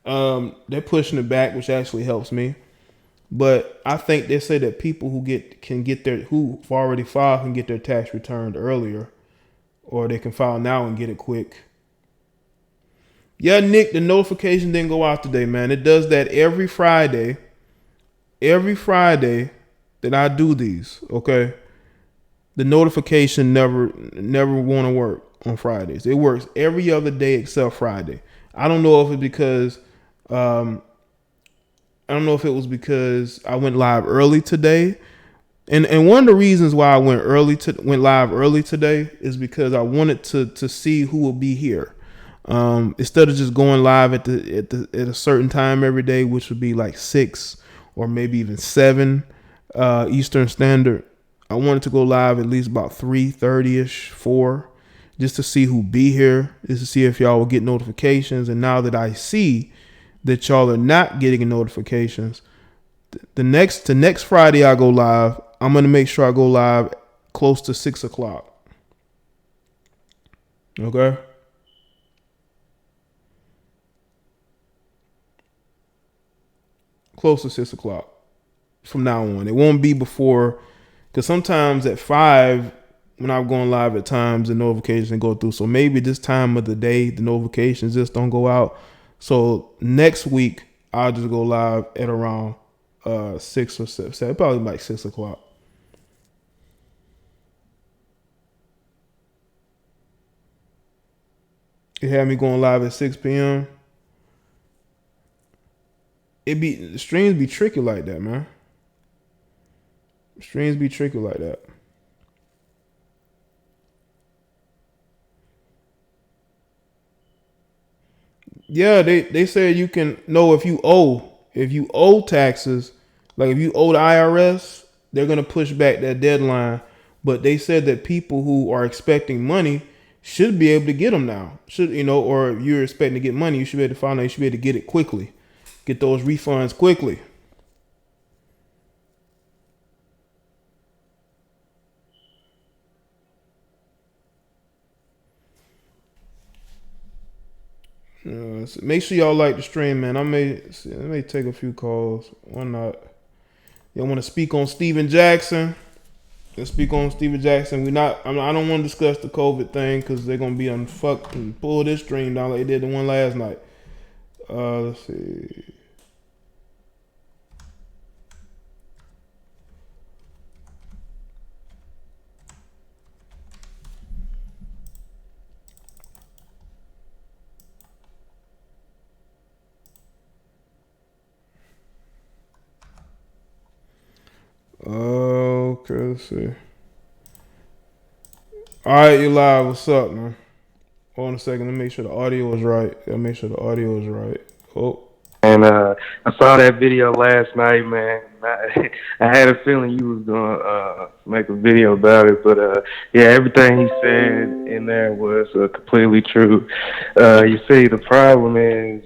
they're pushing it back, which actually helps me. But I think they say that people who've already filed can get their tax returned earlier, or they can file now and get it quick. Yeah, Nick, the notification didn't go out today, man. It does that every Friday. Every Friday that I do these, okay, the notification never want to work on Fridays. It works every other day except Friday. I don't know if it's because I don't know if it was because I went live early today. And one of the reasons why I went live early today is because I wanted to see who will be here. Instead of just going live at a certain time every day, which would be like 6 or maybe even 7 Eastern Standard. I wanted to go live at least about 3:30ish, 4, just to see who be here, just to see if y'all will get notifications. And now that I see that y'all are not getting notifications, the next Friday I go live, I'm gonna make sure I go live close to 6 o'clock. Okay. Close to 6 o'clock from now on. It won't be before, because sometimes at 5, when I'm going live at times, the notifications go through. So maybe this time of the day, the notifications just don't go out. So next week, I'll just go live at around 6 or 7, probably like 6 o'clock. It had me going live at 6 p.m. The streams be tricky like that, man. Streams be tricky like that. Yeah, they said you can know if you owe. if you owe taxes, like if you owe the IRS, they're gonna push back that deadline. But they said that people who are expecting money should be able to get them now. Should or if you're expecting to get money, you should be able to find out. You should be able to get it quickly, get those refunds quickly. So make sure y'all like the stream, man. I may take a few calls. Why not? Y'all want to speak on Steven Jackson? Let's speak on Steven Jackson. I don't want to discuss the COVID thing because they're gonna be unfucked and pull this stream down like they did the one last night. Let's see. Okay, let's see. All right, you live. What's up, man? Hold on a second. Let me make sure the audio is right. Oh. And I saw that video last night, man. I had a feeling you was gonna make a video about it, but yeah, everything he said in there was completely true. You see, the problem is,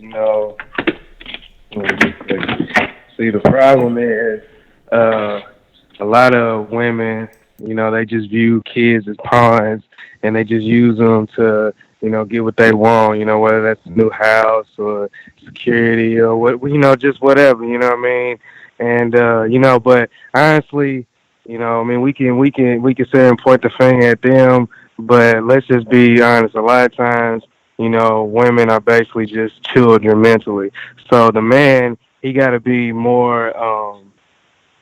a lot of women, they just view kids as pawns, and they just use them to, get what they want, whether that's a new house or security or what, just whatever, you know what I mean? And, but honestly, we can sit and point the finger at them, but let's just be honest. A lot of times, women are basically just children mentally. So the man, he got to be more,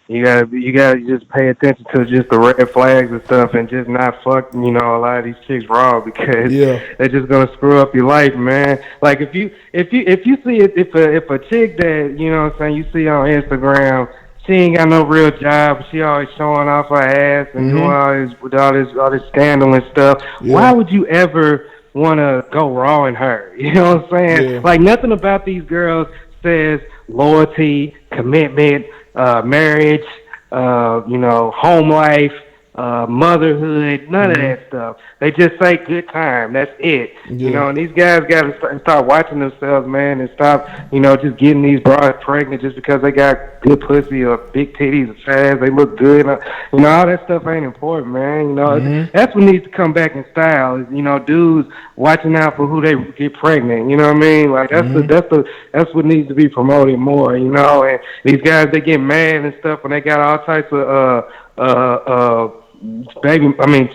you gotta just pay attention to just the red flags and stuff, and just not fuck, a lot of these chicks raw, because they're just gonna screw up your life, man. Like if you see if a chick that you see on Instagram, she ain't got no real job, she always showing off her ass and doing all this scandal and stuff. Why would you ever want to go raw in her? You know what I'm saying? Like nothing about these girls says loyalty, commitment, marriage, home life, motherhood, none of that stuff. They just say good time. That's it. And these guys got to start watching themselves, man, and stop, just getting these broads pregnant just because they got good pussy or big titties or fast. They look good. All that stuff ain't important, man. That's what needs to come back in style. Is, dudes watching out for who they get pregnant. You know what I mean? Like that's what needs to be promoted more. And these guys, they get mad and stuff when they got all types of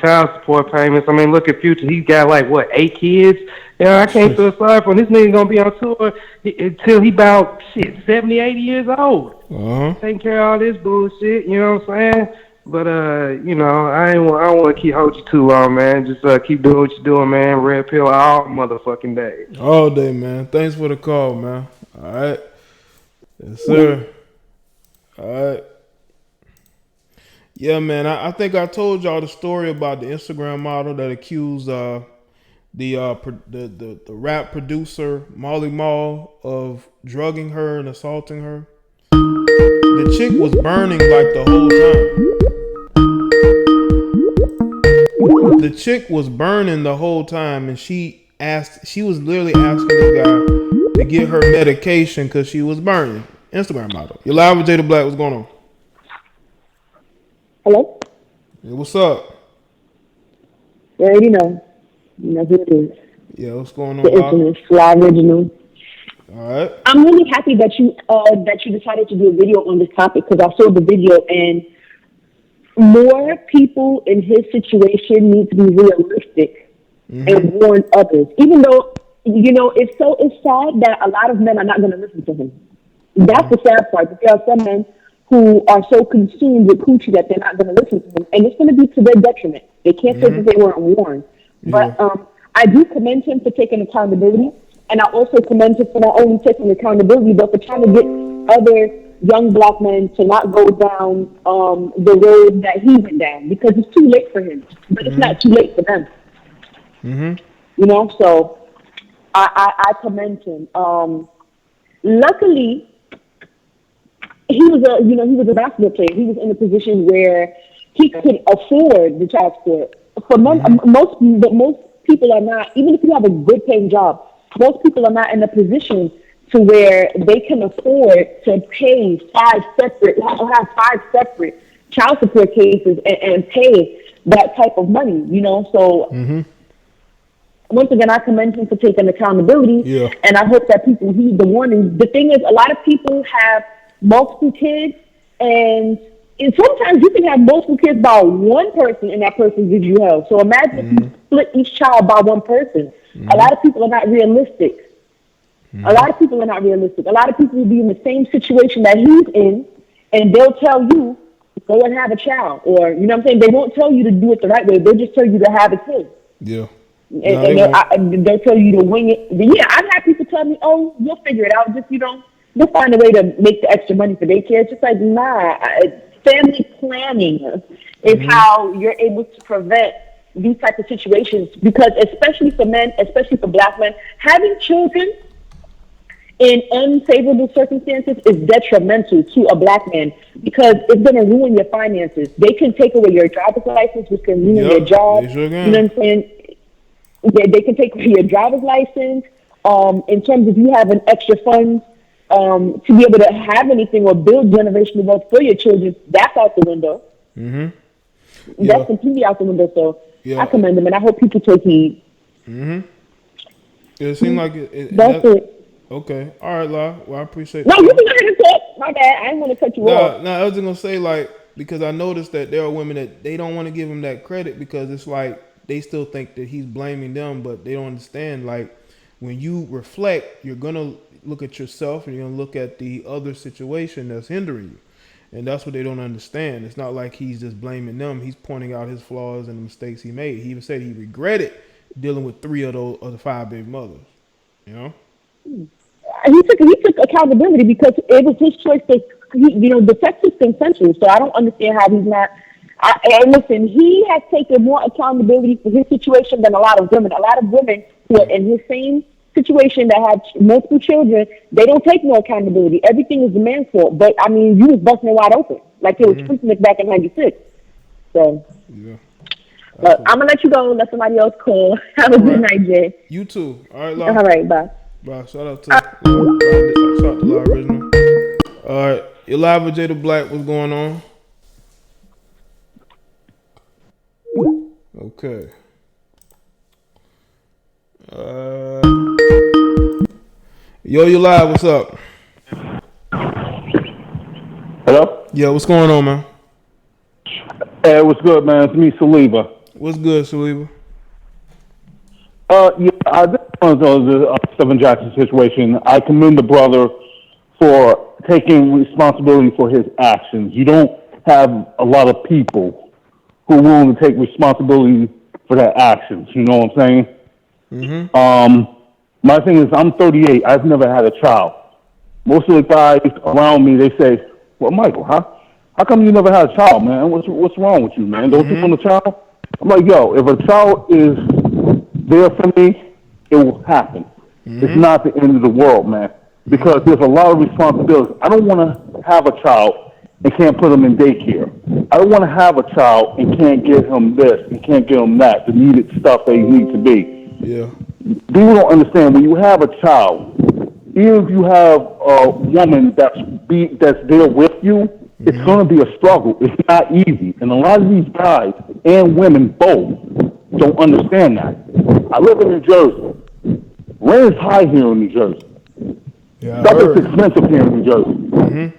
child support payments. Look at Future. He's got 8 kids. I can't feel sorry for him. This nigga gonna be on tour until he about 70, 80 years old. Taking care of all this bullshit. You know what I'm saying? But I don't want to hold you too long, man. Just keep doing what you're doing, man. Red pill all motherfucking day. All day, man. Thanks for the call, man. All right. Yes, sir. All right. Yeah, man. I think I told y'all the story about the Instagram model that accused the rap producer Molly Mall of drugging her and assaulting her. The chick was burning the whole time. The chick was burning the whole time, and she was literally asking this guy to get her medication because she was burning. Instagram model. You're live with Jada Black. What's going on? Hello? Hey, what's up? You already know. You know who it is. Yeah, what's going on? The infamous Fly Original. All right. I'm really happy that you decided to do a video on this topic, because I saw the video, and more people in his situation need to be realistic and warn others. Even though, it's sad that a lot of men are not going to listen to him. That's the sad part. But there are some men who are so consumed with coochie that they're not going to listen to him, and it's going to be to their detriment. They can't say that they weren't warned. But I do commend him for taking accountability, and I also commend him for not only taking accountability, but for trying to get other young black men to not go down the road that he went down, because it's too late for him, but it's not too late for them. So I commend him. Luckily, he was a basketball player. He was in a position where he could afford the child support. For most people are not. Even if you have a good paying job, most people are not in a position to where they can afford to pay have 5 separate child support cases and pay that type of money. So. Once again, I commend him for taking accountability, and I hope that people heed the warnings. The thing is, a lot of people have multiple kids, and sometimes you can have multiple kids by one person, and that person gives you hell. So imagine if you split each child by one person. A lot of people are not realistic. A lot of people are not realistic. A lot of people will be in the same situation that he's in, and they'll tell you, go and have a child. Or, you know what I'm saying? They won't tell you to do it the right way. They'll just tell you to have a kid. Yeah. And they'll tell you to wing it. But yeah, I've had people tell me, "Oh, we'll figure it out. Just we'll find a way to make the extra money for daycare." It's just like, nah. Family planning is how you're able to prevent these type of situations. Because especially for men, especially for Black men, having children in unfavorable circumstances is detrimental to a Black man because it's going to ruin your finances. They can take away your driver's license, which can ruin your job. They sure can. You know what I'm saying? They can take away your driver's license. In terms of you having extra funds to be able to have anything or build generational wealth for your children, that's out the window. That's completely out the window. So I commend them, and I hope people take heed. It seemed like that's it. Okay. All right, La. Well, I appreciate No, you can go ahead and talk. My bad. I didn't want to cut you off. No, I was just going to say, because I noticed that there are women that they don't want to give him that credit because it's like, they still think that he's blaming them, but they don't understand. Like, when you reflect, you're going to look at yourself and you're going to look at the other situation that's hindering you. And that's what they don't understand. It's not like he's just blaming them. He's pointing out his flaws and the mistakes he made. He even said he regretted dealing with 3 of the 5 baby mothers. He took accountability because it was his choice. The sex is consensual, so I don't understand how he's not. And listen, he has taken more accountability for his situation than a lot of women. A lot of women who are in his same situation that have multiple children, they don't take no accountability. Everything is the man's fault. But, I mean, you was busting it wide open. Like it was Freaknik back in 96. So, but I'm going to let you go and let somebody else call. Have a good night, Jay. You too. All right, All right, bye. Bye. Shout out to La Original. All right. You're live with Jada Black. What's going on? Okay. Yo, you live. What's up? Hello? Yeah, what's going on, man? Hey, what's good, man? It's me, Saliba. What's good, Saliba? I just want to know the Stephen Jackson situation. I commend the brother for taking responsibility for his actions. You don't have a lot of people who are willing to take responsibility for their actions. You know what I'm saying? My thing is, I'm 38. I've never had a child. Most of the guys around me, they say, "Well, Michael, how come you never had a child, man? What's wrong with you, man? Don't you want a child?" I'm like, yo, if a child is there for me, it will happen. It's not the end of the world, man, because there's a lot of responsibility. I don't want to have a child and can't put him in daycare. I don't want to have a child and can't get him this and can't get him that, the needed stuff that he needs to be. Yeah. People don't understand, when you have a child, even if you have a woman that's there with you, it's going to be a struggle. It's not easy. And a lot of these guys and women both don't understand that. I live in New Jersey. Rent is high here in New Jersey. Yeah, Stuff is expensive here in New Jersey.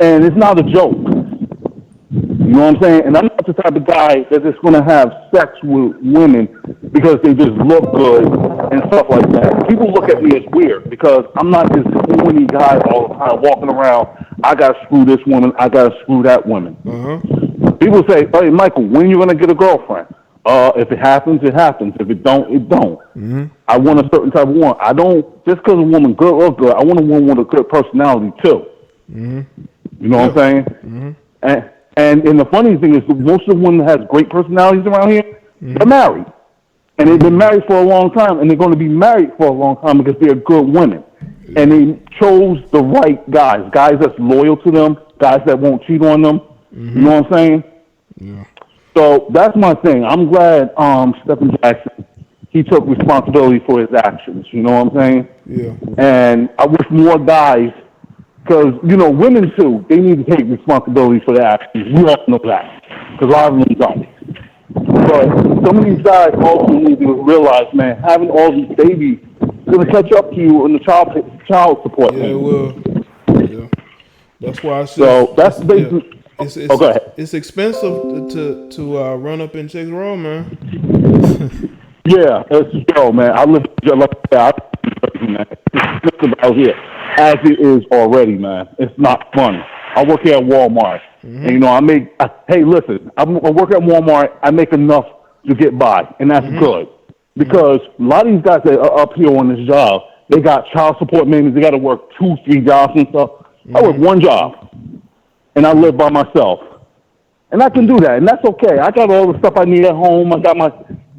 And it's not a joke. You know what I'm saying? And I'm not the type of guy that's just going to have sex with women because they just look good and stuff like that. People look at me as weird because I'm not this horny guy all the time walking around, I got to screw this woman, I got to screw that woman. People say, "Hey, Michael, when are you going to get a girlfriend?" If it happens, it happens. If it don't, it don't. I want a certain type of woman. I don't, just because a woman good or good, I want a woman with a good personality too. You know what I'm saying? And the funny thing is, most of the women that has great personalities around here, they're married. And they've been married for a long time, and they're going to be married for a long time because they're good women. And they chose the right guys that's loyal to them, guys that won't cheat on them. You know what I'm saying? Yeah. So that's my thing. I'm glad Stephen Jackson, he took responsibility for his actions. You know what I'm saying? Yeah. And I wish more guys, because, you know, women too, they need to take responsibility for their actions. We all know that, because a lot of them don't. But some of these guys also need to realize, man, having all these babies is going to catch up to you in the child support Yeah, it payment. will. Yeah. That's why I said. So that's basically. Yeah. It's Go ahead. it's expensive to run up in Chicks Row, man. Yeah, man. I live like that. Man. It's just about here, as it is already, man. It's not fun. I work here at Walmart, and you know hey, listen, I work at Walmart. I make enough to get by, and that's good because a lot of these guys that are up here on this job, they got child support payments. They got to work 2-3 jobs and stuff. I work one job, and I live by myself, and I can do that, and that's okay. I got all the stuff I need at home. I got my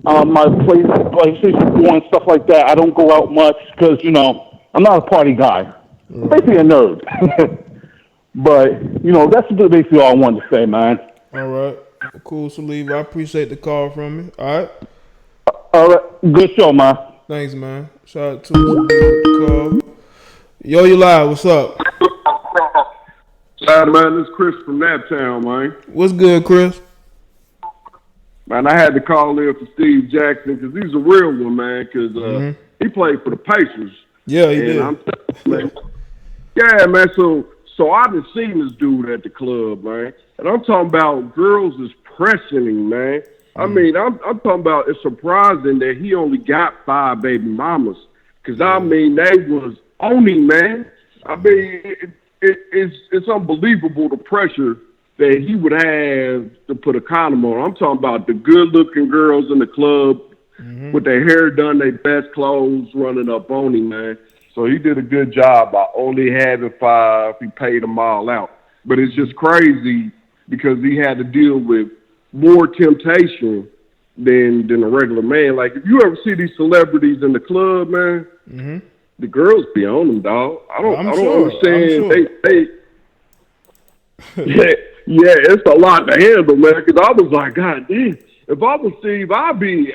PlayStation 4 and stuff like that. I don't go out much because, you know, I'm not a party guy. I'm basically a nerd. But, you know, that's basically all I wanted to say, man. All right. Cool, Salif. I appreciate the call from you. All right. All right. Good show, man. Thanks, man. Shout out to the call. Yo, you live. What's up? Man, this is Chris from Naptown, man. What's good, Chris? Man, I had to call in for Steve Jackson because he's a real one, man, because he played for the Pacers. Yeah, he did. Man, yeah, man, so I done seen this dude at the club, man. And I'm talking about girls is pressing him, man. I mean, I'm talking about it's surprising that he only got 5 baby mamas. Because, I mean, they was on him, man. I mean, it's unbelievable the pressure that he would have to put a condom on. I'm talking about the good-looking girls in the club with their hair done, their best clothes, running up on him, man. So he did a good job by only having 5. He paid them all out. But it's just crazy because he had to deal with more temptation than a regular man. Like, if you ever see these celebrities in the club, man, the girls be on them, dog. I don't understand. Yeah, it's a lot to handle, man. Because I was like, God damn, if I was Steve, I'd be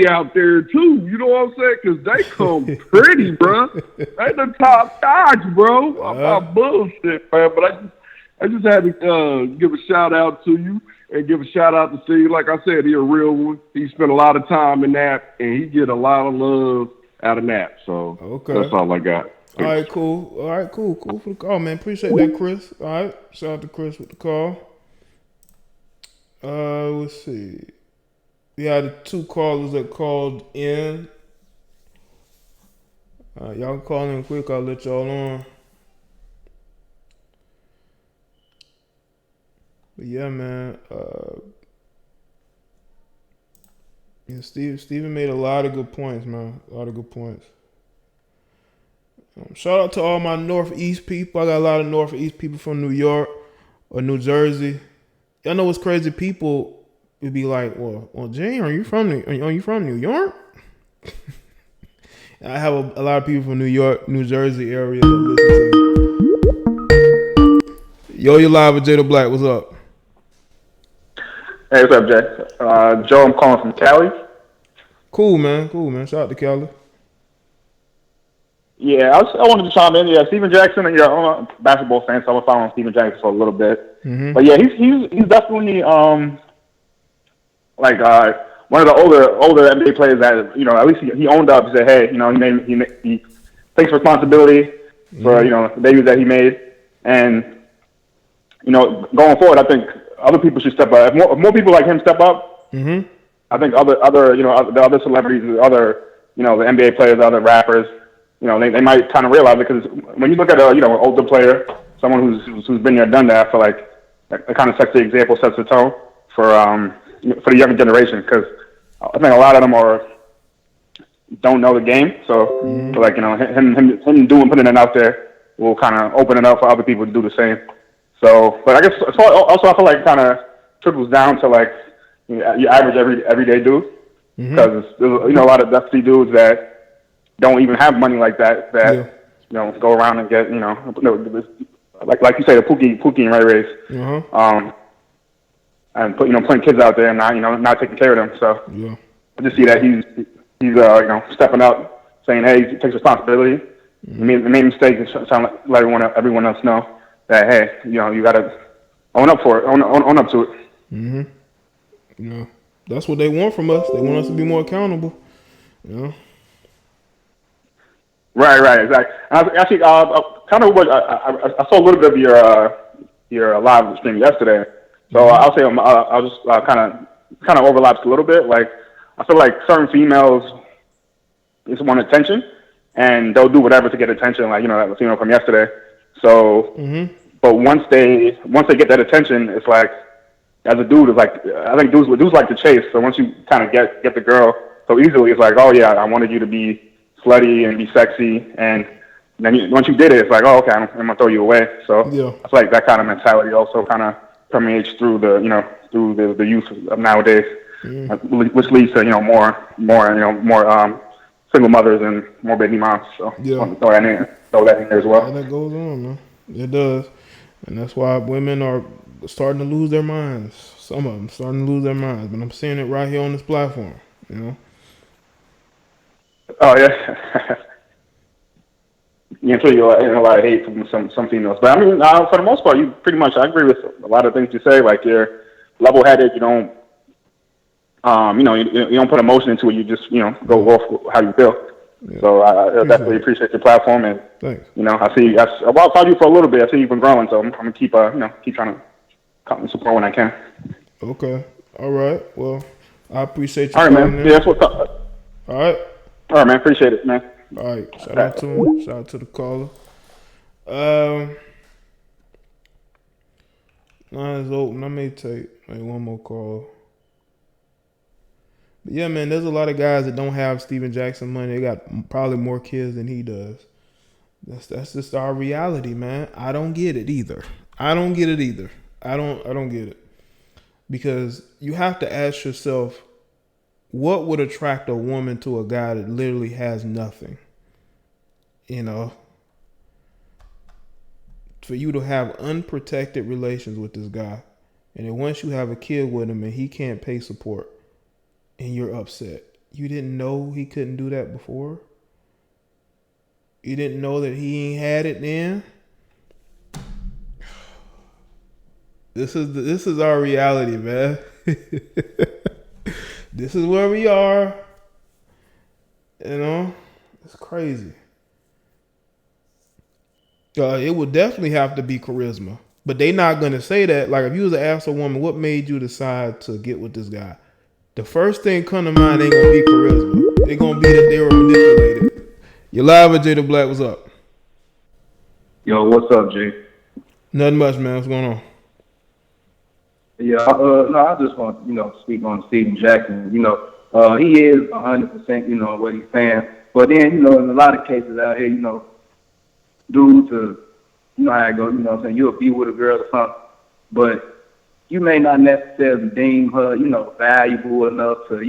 out there too. You know what I'm saying? Because they come pretty, bro. They the top notch, bro. I'm not bullshit, man. But I just had to give a shout out to you and give a shout out to Steve. Like I said, he a real one. He spent a lot of time in that, and he get a lot of love out of that. So that's all I got. All right, cool. All right, cool for the call, man. Appreciate that, Chris. All right, shout out to Chris with the call. Let's see. We had the 2 callers that called in. Y'all can call in quick. I'll let y'all on. But yeah, man. Yeah, Steven made a lot of good points, man. A lot of good points. Shout out to all my Northeast people. I got a lot of Northeast people from New York or New Jersey. Y'all know what's crazy? People would be like, "Well, Jaye, are you from New York?" I have a lot of people from New York, New Jersey area that listen to me. Yo, you live with Jada Black. What's up? Hey, what's up, Jay? Joe, I'm calling from Cali. Cool, man. Shout out to Cali. Yeah, I wanted to chime in. Yeah, Steven Jackson. Yeah, I'm a basketball fan, so I've been following Steven Jackson for a little bit. But yeah, he's definitely one of the older NBA players that, you know, at least he owned up. He said, hey, you know, he takes responsibility for, you know, the babies that he made, and, you know, going forward, I think other people should step up. If more people like him step up, I think other you know, the other celebrities, the other, you know, the NBA players, the other rappers, you know, they might kind of realize it, because when you look at you know, an older player, someone who's been there, done that, for like, it kind of sets the example, sets the tone for the younger generation, because I think a lot of them don't know the game. So like, you know, him putting it out there will kind of open it up for other people to do the same. So, but I guess also I feel like it kind of trickles down to, like, you know, your average everyday dude, because there's, you know, a lot of dusty dudes that don't even have money like that, you know, go around and get, you know, like you say, the Pookie and Ray Rays. And putting kids out there and not taking care of them. So yeah. I just see that he's stepping up, saying, hey, he takes responsibility. He made mistakes and trying to let everyone else know that, hey, you got to own up for it, own up to it. Yeah, that's what they want from us. They want us to be more accountable. Right, exactly. Actually, kind of what I saw a little bit of your live stream yesterday. So I'll say I'll just kind of overlaps a little bit. Like I feel like certain females just want attention, and they'll do whatever to get attention. Like that female from yesterday. So, but once they get that attention, it's like as a dude, it's like I think dudes like to chase. So once you kind of get the girl so easily, it's like, oh yeah, I wanted you to be slutty and be sexy, and then once you did it, it's like, oh okay, I'm gonna throw you away. So I feel like that kind of mentality also kind of permeates through the youth of nowadays, which leads to more single mothers and more baby moms. So I want to throw that in there as well. Yeah, that goes on, man. It does, and that's why women are starting to lose their minds. Some of them starting to lose their minds, but I'm seeing it right here on this platform. Oh yeah. I'm sure you're a lot of hate from some females, but I mean, for the most part, you pretty much. I agree with a lot of things you say. Like you're level-headed. You don't, you don't put emotion into it. You just, go off how you feel. Yeah. So I definitely appreciate your platform, and thanks. I followed you for a little bit. I see you've been growing, so I'm gonna keep trying to come and support when I can. Okay. All right. Well, I appreciate you. All right, man. Yeah, that's what's up. All right. All right, man. Appreciate it, man. All right. Shout out to him. Shout out to the caller. Line is open. I may take one more call. But yeah, man, there's a lot of guys that don't have Steven Jackson money. They got probably more kids than he does. That's just our reality, man. I don't get it either. I don't get it. Because you have to ask yourself, what would attract a woman to a guy that literally has nothing? For you to have unprotected relations with this guy, and then once you have a kid with him and he can't pay support, and you're upset. You didn't know he couldn't do that before? You didn't know that he ain't had it then? This is our reality, man. This is where we are. It's crazy. It would definitely have to be charisma. But they not going to say that. Like, if you was to ask a woman, what made you decide to get with this guy? The first thing come to mind ain't going to be charisma. It's going to be that they were manipulated. You're live with Jada Black. What's up? Yo, what's up, Jay? Nothing much, man. What's going on? Yeah, I just want to speak on Steven Jackson. He is 100%, what he's saying. But then, in a lot of cases out here, due to, how it goes, you'll be with a girl or something, but you may not necessarily deem her, valuable enough to,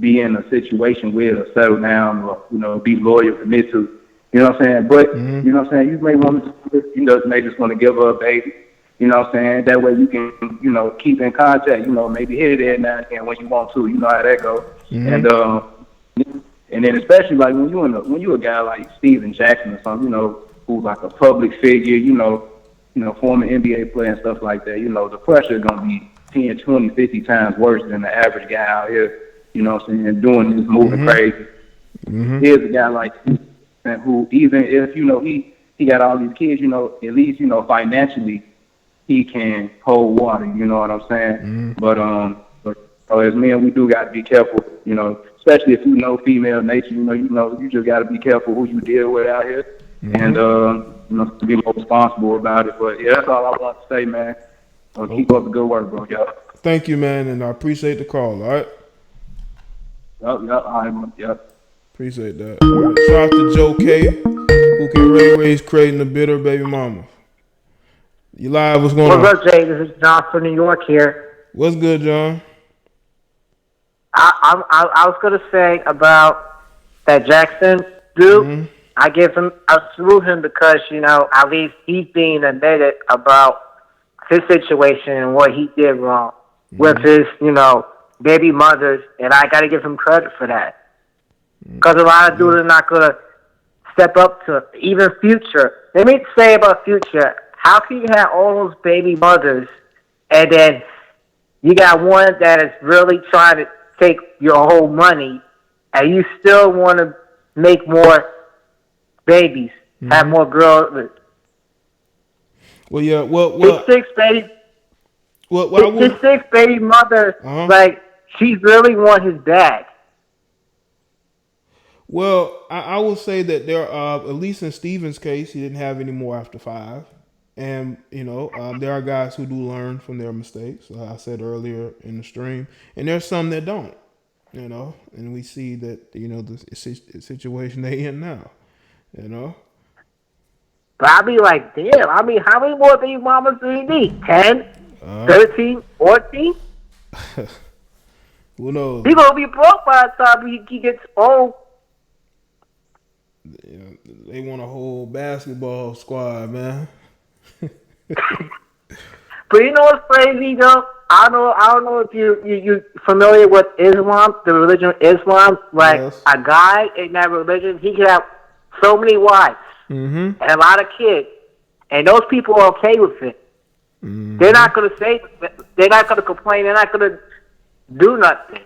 be in a situation with or settle down or, be loyal, commit to, But, you may want to, may just want to give her a baby. That way you can, keep in contact, maybe hit it now and again when you want to, how that goes. And then especially like when you a guy like Steven Jackson or something, who's like a public figure, former NBA player and stuff like that, the pressure is gonna be 10, 20, 50 times worse than the average guy out here, doing this, moving crazy. Here's a guy like who even if, he got all these kids, at least, financially he can hold water, you know what I'm saying? But as men, we do got to be careful, especially if you know female nature, you just got to be careful who you deal with out here, and to be more responsible about it. But yeah, that's all I want to say, man. Keep up the good work, bro. Y'all. Thank you, man, and I appreciate the call. All right. Yep. Appreciate that. All right. Shout out to Joe K, who can raise creating a bitter baby mama. You live? What's going on? What's up, Jay? This is John from New York here. What's good, John? I was gonna say about that Jackson dude. I salute him because, at least he's being admitted about his situation and what he did wrong with his, baby mothers, and I got to give him credit for that. Because a lot of dudes are not going to step up to even Future. Let me say about Future, how can you have all those baby mothers and then you got one that is really trying to take your whole money and you still want to make more babies, have more girls? Well, yeah, well, his six baby mother, like, she really want his bag. Well, I will say that there, at least in Steven's case, he didn't have any more after 5. And, there are guys who do learn from their mistakes, I said earlier in the stream. And there's some that don't, and we see that, the situation they in now, But I'll be like, damn, how many more baby mamas do you need? 10? 13? 14? Who knows? He's going to be broke by the time he gets old. Yeah, they want a whole basketball squad, man. But you know what's crazy, though? I don't know if you familiar with Islam, the religion of Islam. Like, a guy in that religion, he can have so many wives and a lot of kids, and those people are okay with it. They're not going to say, they're not going to complain, they're not going to do nothing.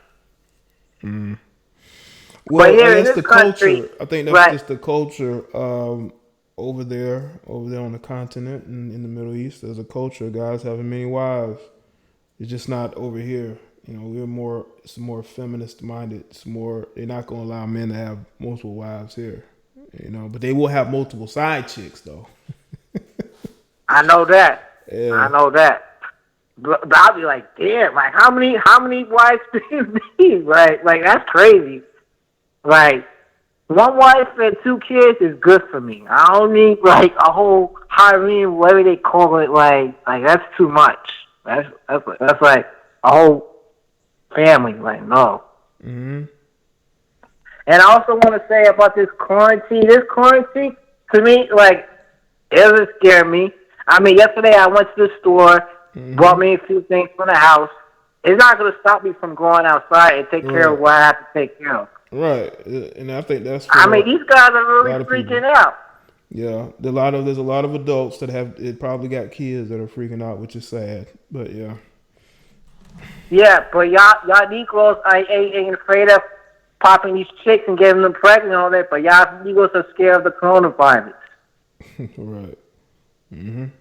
Well, but here that's in this the country, culture. I think that's just the culture over there on the continent and in the Middle East. There's a culture of guys having many wives. It's just not over here. It's more feminist minded. They're not going to allow men to have multiple wives here. But they will have multiple side chicks though. I know that. Yeah. I know that. But I'll be like, damn, like how many wives do you need? Right? Like, that's crazy. Like, one wife and 2 kids is good for me. I don't need like a whole harem, whatever they call it. Like that's too much. That's like a whole family. Like, no. And I also want to say about this quarantine. This quarantine, to me, like, it doesn't scare me. I mean, yesterday I went to the store, bought me a few things from the house. It's not going to stop me from going outside and take care of what I have to take care of. Right, and I think that's. These guys are really freaking out. Yeah, there's a lot of adults that probably got kids that are freaking out, which is sad. But yeah. Yeah, but y'all Negroes ain't afraid of popping these chicks and getting them pregnant and all that. But y'all Negroes are scared of the coronavirus. Right. I'm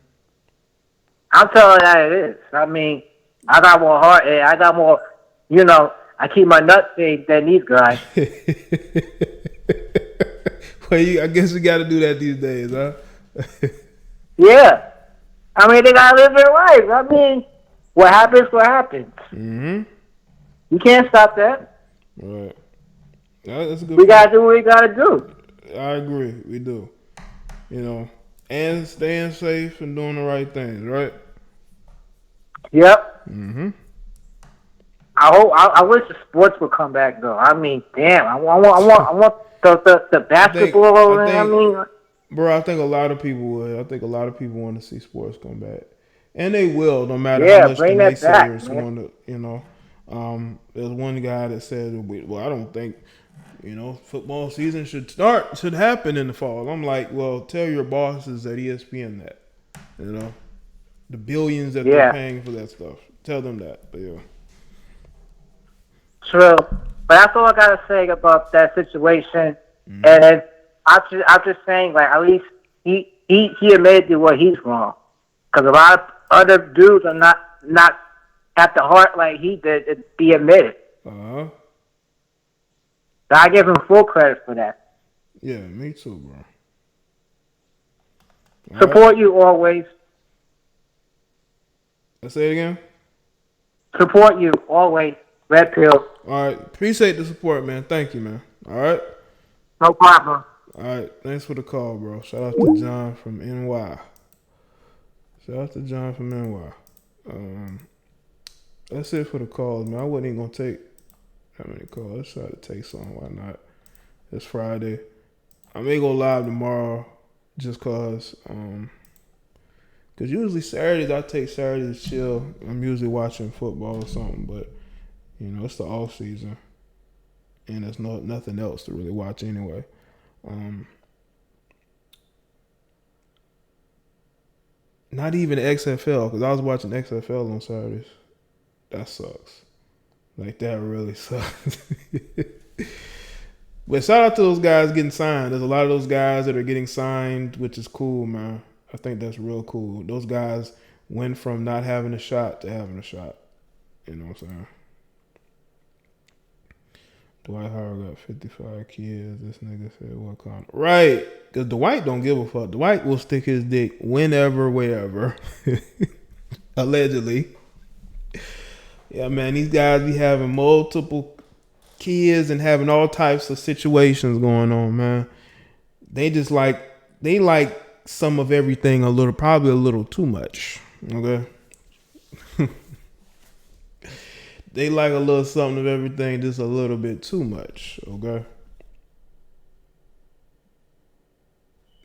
telling you how it is. I mean, I got more heart. I got more. I keep my nuts big than these guys. Well, I guess you got to do that these days, huh? Yeah. I mean, they got to live their life. I mean, what happens, what happens. You can't stop that. Right. That's a good we got to do what we got to do. I agree. We do. And staying safe and doing the right things, right? Yep. I wish the sports would come back though. I mean, damn, I want the basketball. Bro, I think a lot of people would. I think a lot of people want to see sports come back, and they will, no matter how much the naysayers want to. There's one guy that said, "Well, I don't think football season should happen in the fall." I'm like, well, tell your bosses at ESPN that, the billions that they're paying for that stuff. Tell them that. But yeah. True, but that's all I gotta say about that situation. And I'm just saying, like, at least he admitted to what he's wrong, because a lot of other dudes are not at the heart like he did to be admitted. So I give him full credit for that. Yeah, me too, bro. Support you always. Let's say it again. Support you always. Red pill. All right. Appreciate the support, man. Thank you, man. All right. No problem. All right. Thanks for the call, bro. Shout out to John from NY. That's it for the calls, man. I wasn't even going to take that many calls. Let's try to take some. Why not? It's Friday. I may go live tomorrow just cause usually Saturdays I take Saturdays to chill. I'm usually watching football or something, but you know, it's the off season and there's nothing else to really watch anyway. Not even XFL, because I was watching XFL on Saturdays. That sucks. Like, that really sucks. But shout out to those guys getting signed. There's a lot of those guys that are getting signed, which is cool, man. I think that's real cool. Those guys went from not having a shot to having a shot. You know what I'm saying? Dwight Howard got 55 kids. This nigga said what kind? Right. Because Dwight don't give a fuck. Dwight will stick his dick whenever, wherever. Allegedly. Yeah, man. These guys be having multiple kids and having all types of situations going on, man. They like some of everything probably a little too much. Okay. They like a little something of everything, just a little bit too much, okay?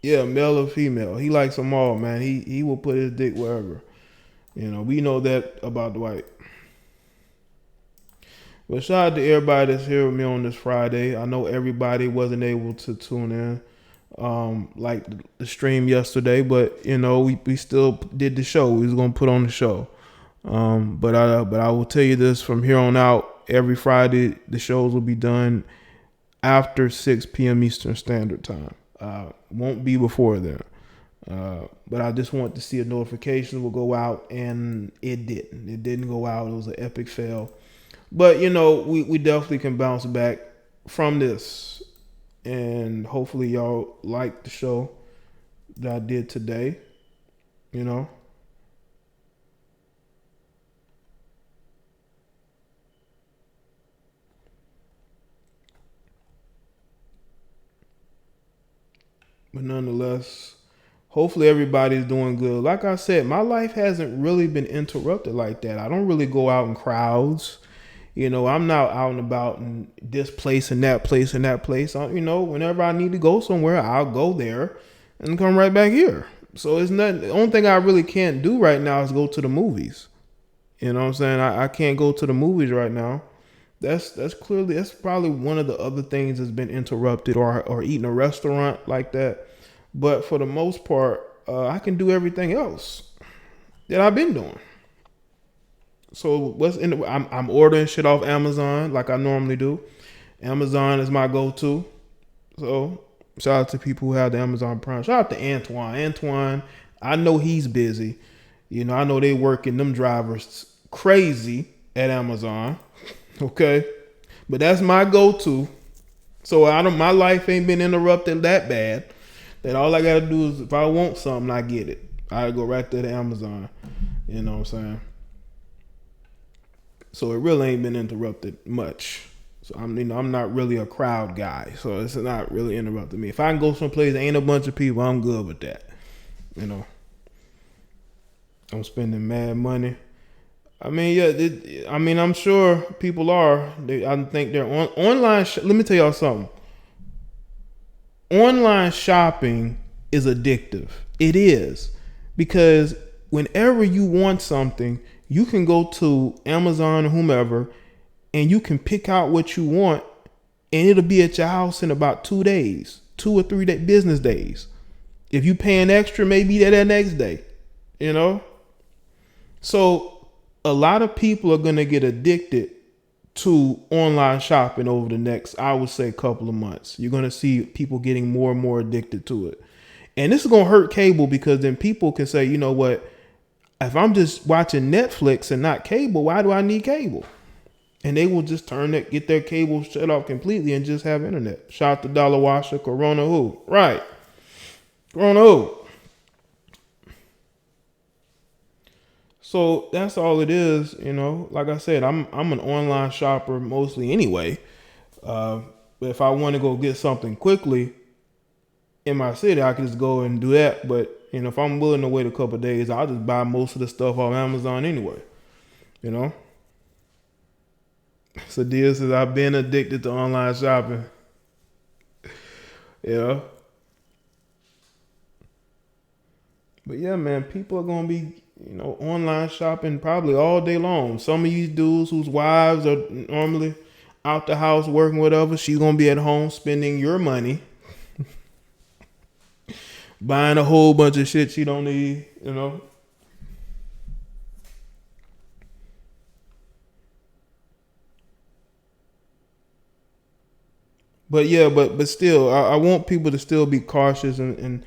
Yeah, male or female. He likes them all, man. He will put his dick wherever. You know, we know that about Dwight. But shout out to everybody that's here with me on this Friday. I know everybody wasn't able to tune in like the stream yesterday, but you know, we still did the show. We was gonna put on the show. But I will tell you this from here on out, every Friday the shows will be done after 6 p.m. Eastern Standard Time. Won't be before then. But I just want to see a notification will go out, and it didn't. It didn't go out. It was an epic fail. But you know, we definitely can bounce back from this, and hopefully y'all like the show that I did today. You know. But nonetheless, hopefully everybody's doing good. Like I said, my life hasn't really been interrupted like that. I don't really go out in crowds. You know, I'm not out and about in this place and that place and that place. You know, whenever I need to go somewhere, I'll go there and come right back here. So it's not, the only thing I really can't do right now is go to the movies. You know what I'm saying? I can't go to the movies right now. That's probably one of the other things that's been interrupted, or eating a restaurant like that. But for the most part, I can do everything else that I've been doing. So I'm ordering shit off Amazon like I normally do. Amazon is my go-to. So shout out to people who have the Amazon Prime. Shout out to Antoine. Antoine, I know he's busy. You know, I know they working them drivers crazy at Amazon. Okay, but that's my go-to. So my life ain't been interrupted that bad. That all I gotta do is, if I want something, I get it. I go right there to Amazon. You know what I'm saying? So it really ain't been interrupted much. So I'm not really a crowd guy. So it's not really interrupting me. If I can go someplace ain't a bunch of people, I'm good with that. You know, I'm spending mad money. I mean, yeah. I'm sure people are. I think they're online. Let me tell y'all something. Online shopping is addictive. It is, because whenever you want something, you can go to Amazon or whomever, and you can pick out what you want, and it'll be at your house in about 2 days, 2 or 3 business days. If you paying extra, maybe that next day. You know, so a lot of people are going to get addicted to online shopping over the next, I would say, couple of months. You're going to see people getting more and more addicted to it. And this is going to hurt cable, because then people can say, you know what, if I'm just watching Netflix and not cable, why do I need cable? And they will just get their cable shut off completely and just have internet. Shout out to Dollar Washer, Corona who? Right. Corona who? So that's all it is, you know. Like I said, I'm an online shopper mostly anyway. But if I want to go get something quickly in my city, I can just go and do that. But you know, if I'm willing to wait a couple of days, I'll just buy most of the stuff off Amazon anyway. You know. So Dia says I've been addicted to online shopping. Yeah. But yeah, man, people are gonna be, online shopping probably all day long. Some of these dudes whose wives are normally out the house working, whatever, she's gonna be at home spending your money, buying a whole bunch of shit she don't need. But yeah, but still, I want people to still be cautious and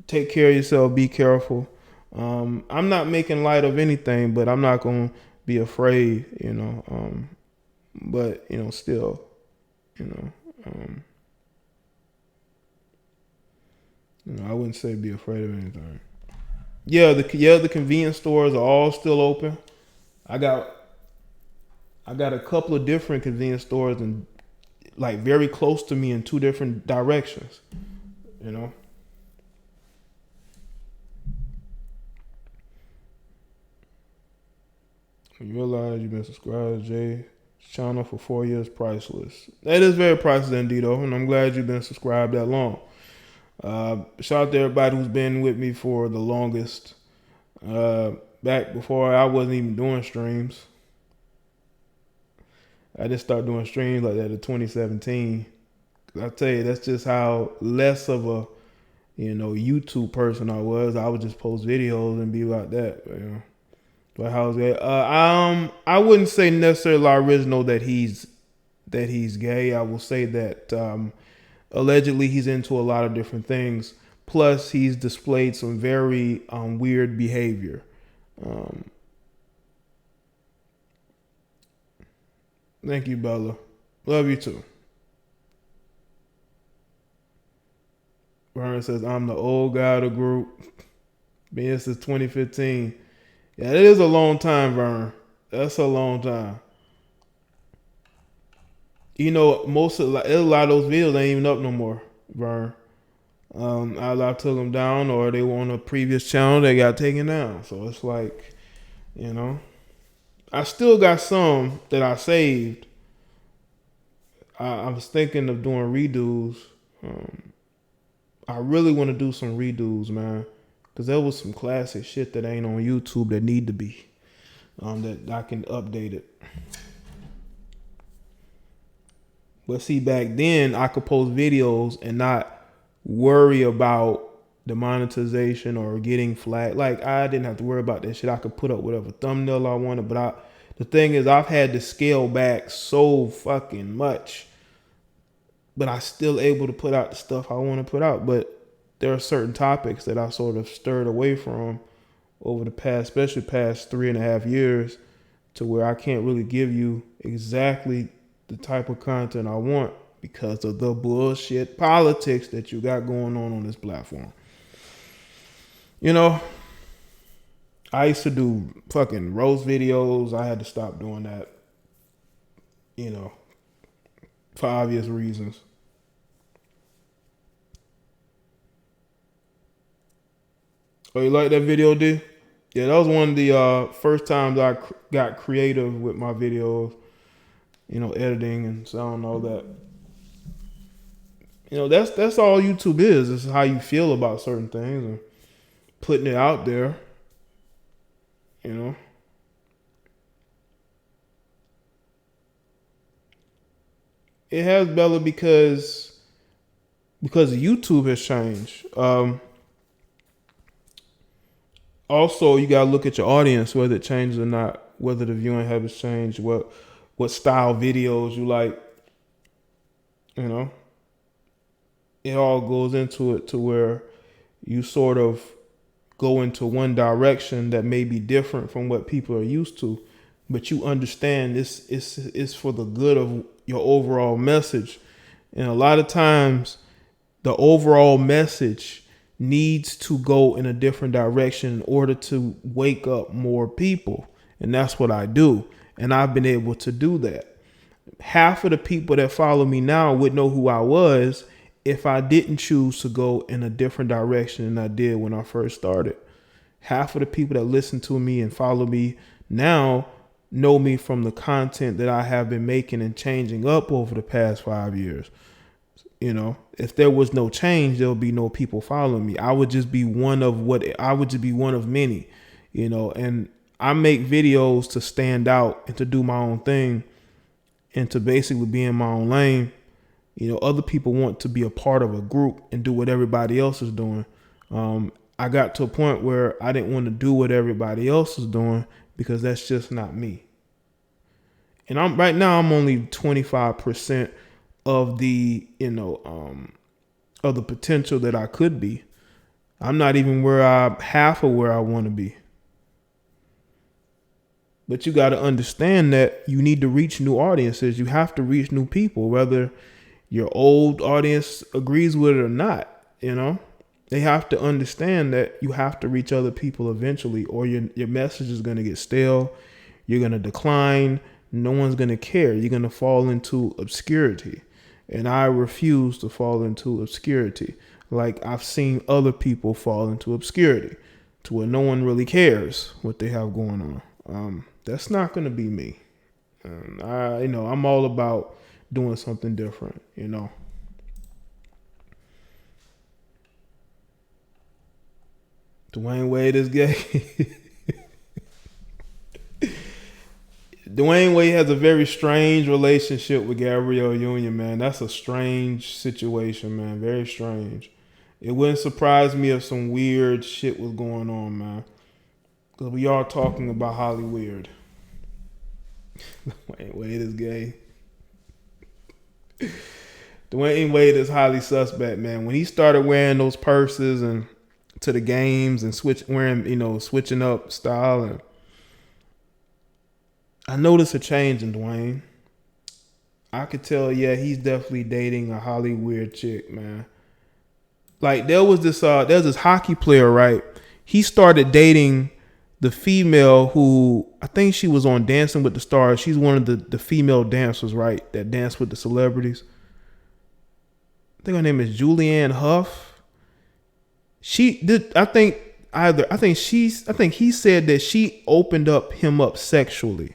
take care of yourself. Be careful. I'm not making light of anything, but I'm not gonna be afraid. But still, you know, um, I wouldn't say be afraid of anything. Yeah, the convenience stores are all still open. I got a couple of different convenience stores and like very close to me in two different directions. You realize you've been subscribed to Jaye's channel for 4 years, priceless. That is very priceless indeed, though, and I'm glad you've been subscribed that long. Shout out to everybody who's been with me for the longest. Back before I wasn't even doing streams. I just started doing streams like that in 2017. I tell you, that's just how less of a YouTube person I was. I would just post videos and be like that. But how's that? I wouldn't say necessarily original that he's gay. I will say that allegedly he's into a lot of different things. Plus, he's displayed some very weird behavior. Thank you, Bella. Love you too. Vern says, I'm the old guy of the group. Been since 2015. Yeah, it is a long time, Vern. That's a long time. There's a lot of those videos ain't even up no more, Vern. I took them down, or they were on a previous channel, they got taken down. So it's like, I still got some that I saved. I was thinking of doing redos. I really want to do some redos, man, because there was some classic shit that ain't on YouTube that need to be, that I can update it. But see, back then I could post videos and not worry about the monetization or getting flagged. Like, I didn't have to worry about that shit. I could put up whatever thumbnail I wanted. But the thing is, I've had to scale back so fucking much, but I still able to put out the stuff I want to put out. But there are certain topics that I sort of stirred away from over the past, especially past 3.5 years, to where I can't really give you exactly the type of content I want because of the bullshit politics that you got going on this platform. I used to do fucking roast videos. I had to stop doing that, for obvious reasons. Oh, you like that video, D? Yeah, that was one of the first times I got creative with my videos, editing and sound and all that. That's all YouTube is. It's how you feel about certain things and putting it out there. It has, Bella, because YouTube has changed. Also, you gotta look at your audience, whether it changes or not, whether the viewing habits change, what style videos you like. It all goes into it to where you sort of go into one direction that may be different from what people are used to, but you understand this is for the good of your overall message. And a lot of times the overall message needs to go in a different direction in order to wake up more people. And that's what I do. And I've been able to do that. Half of the people that follow me now would know who I was if I didn't choose to go in a different direction than I did when I first started. Half of the people that listen to me and follow me now know me from the content that I have been making and changing up over the past 5 years. You know, if there was no change, there'll be no people following me. I would just be one of many, you know, and I make videos to stand out and to do my own thing and to basically be in my own lane. You know, other people want to be a part of a group and do what everybody else is doing. I got to a point where I didn't want to do what everybody else is doing because that's just not me. And I'm only 25% of the, of the potential that I could be. I'm not even half of where I want to be. But you got to understand that you need to reach new audiences. You have to reach new people, whether your old audience agrees with it or not. You know, they have to understand that you have to reach other people eventually, or your message is going to get stale. You're going to decline. No one's going to care. You're going to fall into obscurity. And I refuse to fall into obscurity. Like I've seen other people fall into obscurity to where no one really cares what they have going on. That's not going to be me. I'm all about doing something different, you know. Dwayne Wade is gay. Dwayne Wade has a very strange relationship with Gabrielle Union, man. That's a strange situation, man. Very strange. It wouldn't surprise me if some weird shit was going on, man. Because we are talking about Hollywood. Dwayne Wade is gay. Dwayne Wade is highly suspect, man. When he started wearing those purses and to the games and switching up style, and I noticed a change in Dwayne. I could tell, he's definitely dating a Hollywood chick, man. Like there's this hockey player, right? He started dating the female who, I think she was on Dancing with the Stars. She's one of the female dancers, right? That dance with the celebrities. I think her name is Julianne Hough. I think he said that she opened him up sexually.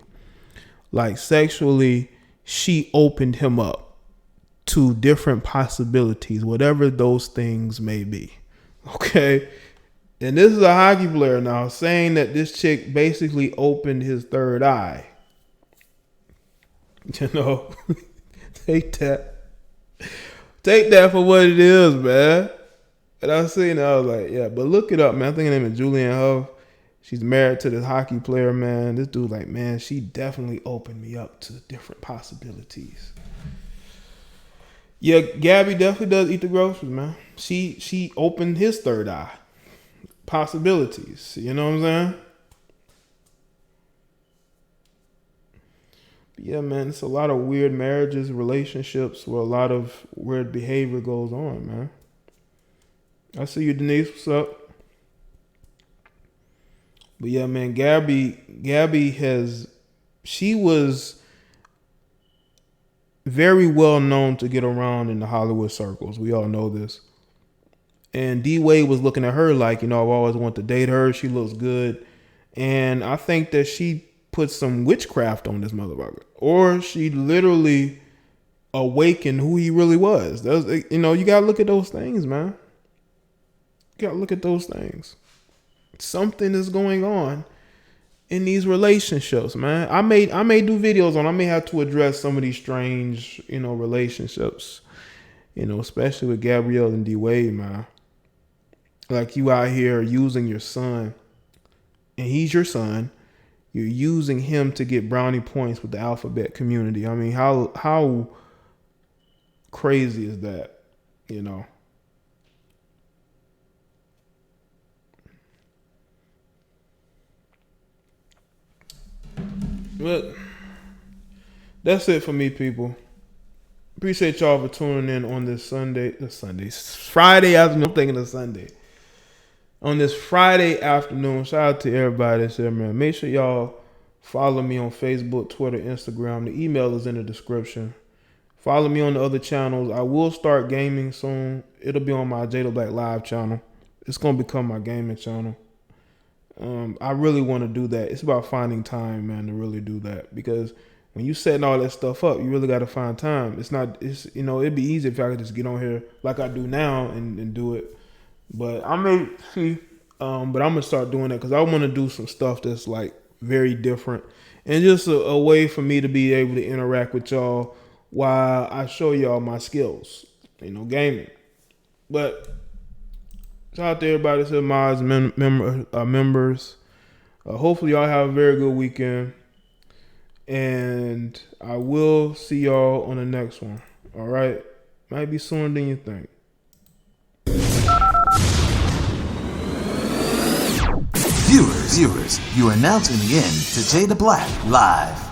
Like sexually, she opened him up to different possibilities, whatever those things may be. Okay. And this is a hockey player now saying that this chick basically opened his third eye. You know, take that for what it is, man. And I seen it, I was like, yeah, but look it up, man. I think her name is Julianne Hough. She's married to this hockey player, man. This dude, like, man, she definitely opened me up to different possibilities. Yeah, Gabby definitely does eat the groceries, man. She opened his third eye. Possibilities. You know what I'm saying? But yeah, man, it's a lot of weird marriages, relationships where a lot of weird behavior goes on, man. I see you, Denise. What's up? But yeah, man, Gabby she was very well known to get around in the Hollywood circles. We all know this. And D Wade was looking at her like, I've always wanted to date her. She looks good. And I think that she put some witchcraft on this motherfucker. Or she literally awakened who he really was. You got to look at those things, man. You got to look at those things. Something is going on in these relationships, man. I may do videos on. I may have to address some of these strange, relationships, especially with Gabrielle and D Wade, man. Like you out here using your son, and he's your son. You're using him to get brownie points with the alphabet community. I mean, how crazy is that? But that's it for me, people. Appreciate y'all for tuning in on this Friday afternoon. I'm thinking of Sunday. On this Friday afternoon, shout out to everybody that's there, man. Make sure y'all follow me on Facebook, Twitter, Instagram. The email is in the description. Follow me on the other channels. I will start gaming soon. It'll be on my JDBlack Live channel. It's going to become my gaming channel. I really want to do that. It's about finding time, man, to really do that. Because when you setting all that stuff up, you really got to find time. It's it'd be easy if I could just get on here like I do now and do it. But I may see, but I'm gonna start doing that because I want to do some stuff that's like very different and just a way for me to be able to interact with y'all while I show y'all my skills, gaming. But shout out to everybody that said mods, members. Hopefully y'all have a very good weekend. And I will see y'all on the next one. All right? Might be sooner than you think. Viewers, you are now tuning in to Jaye the Black Live.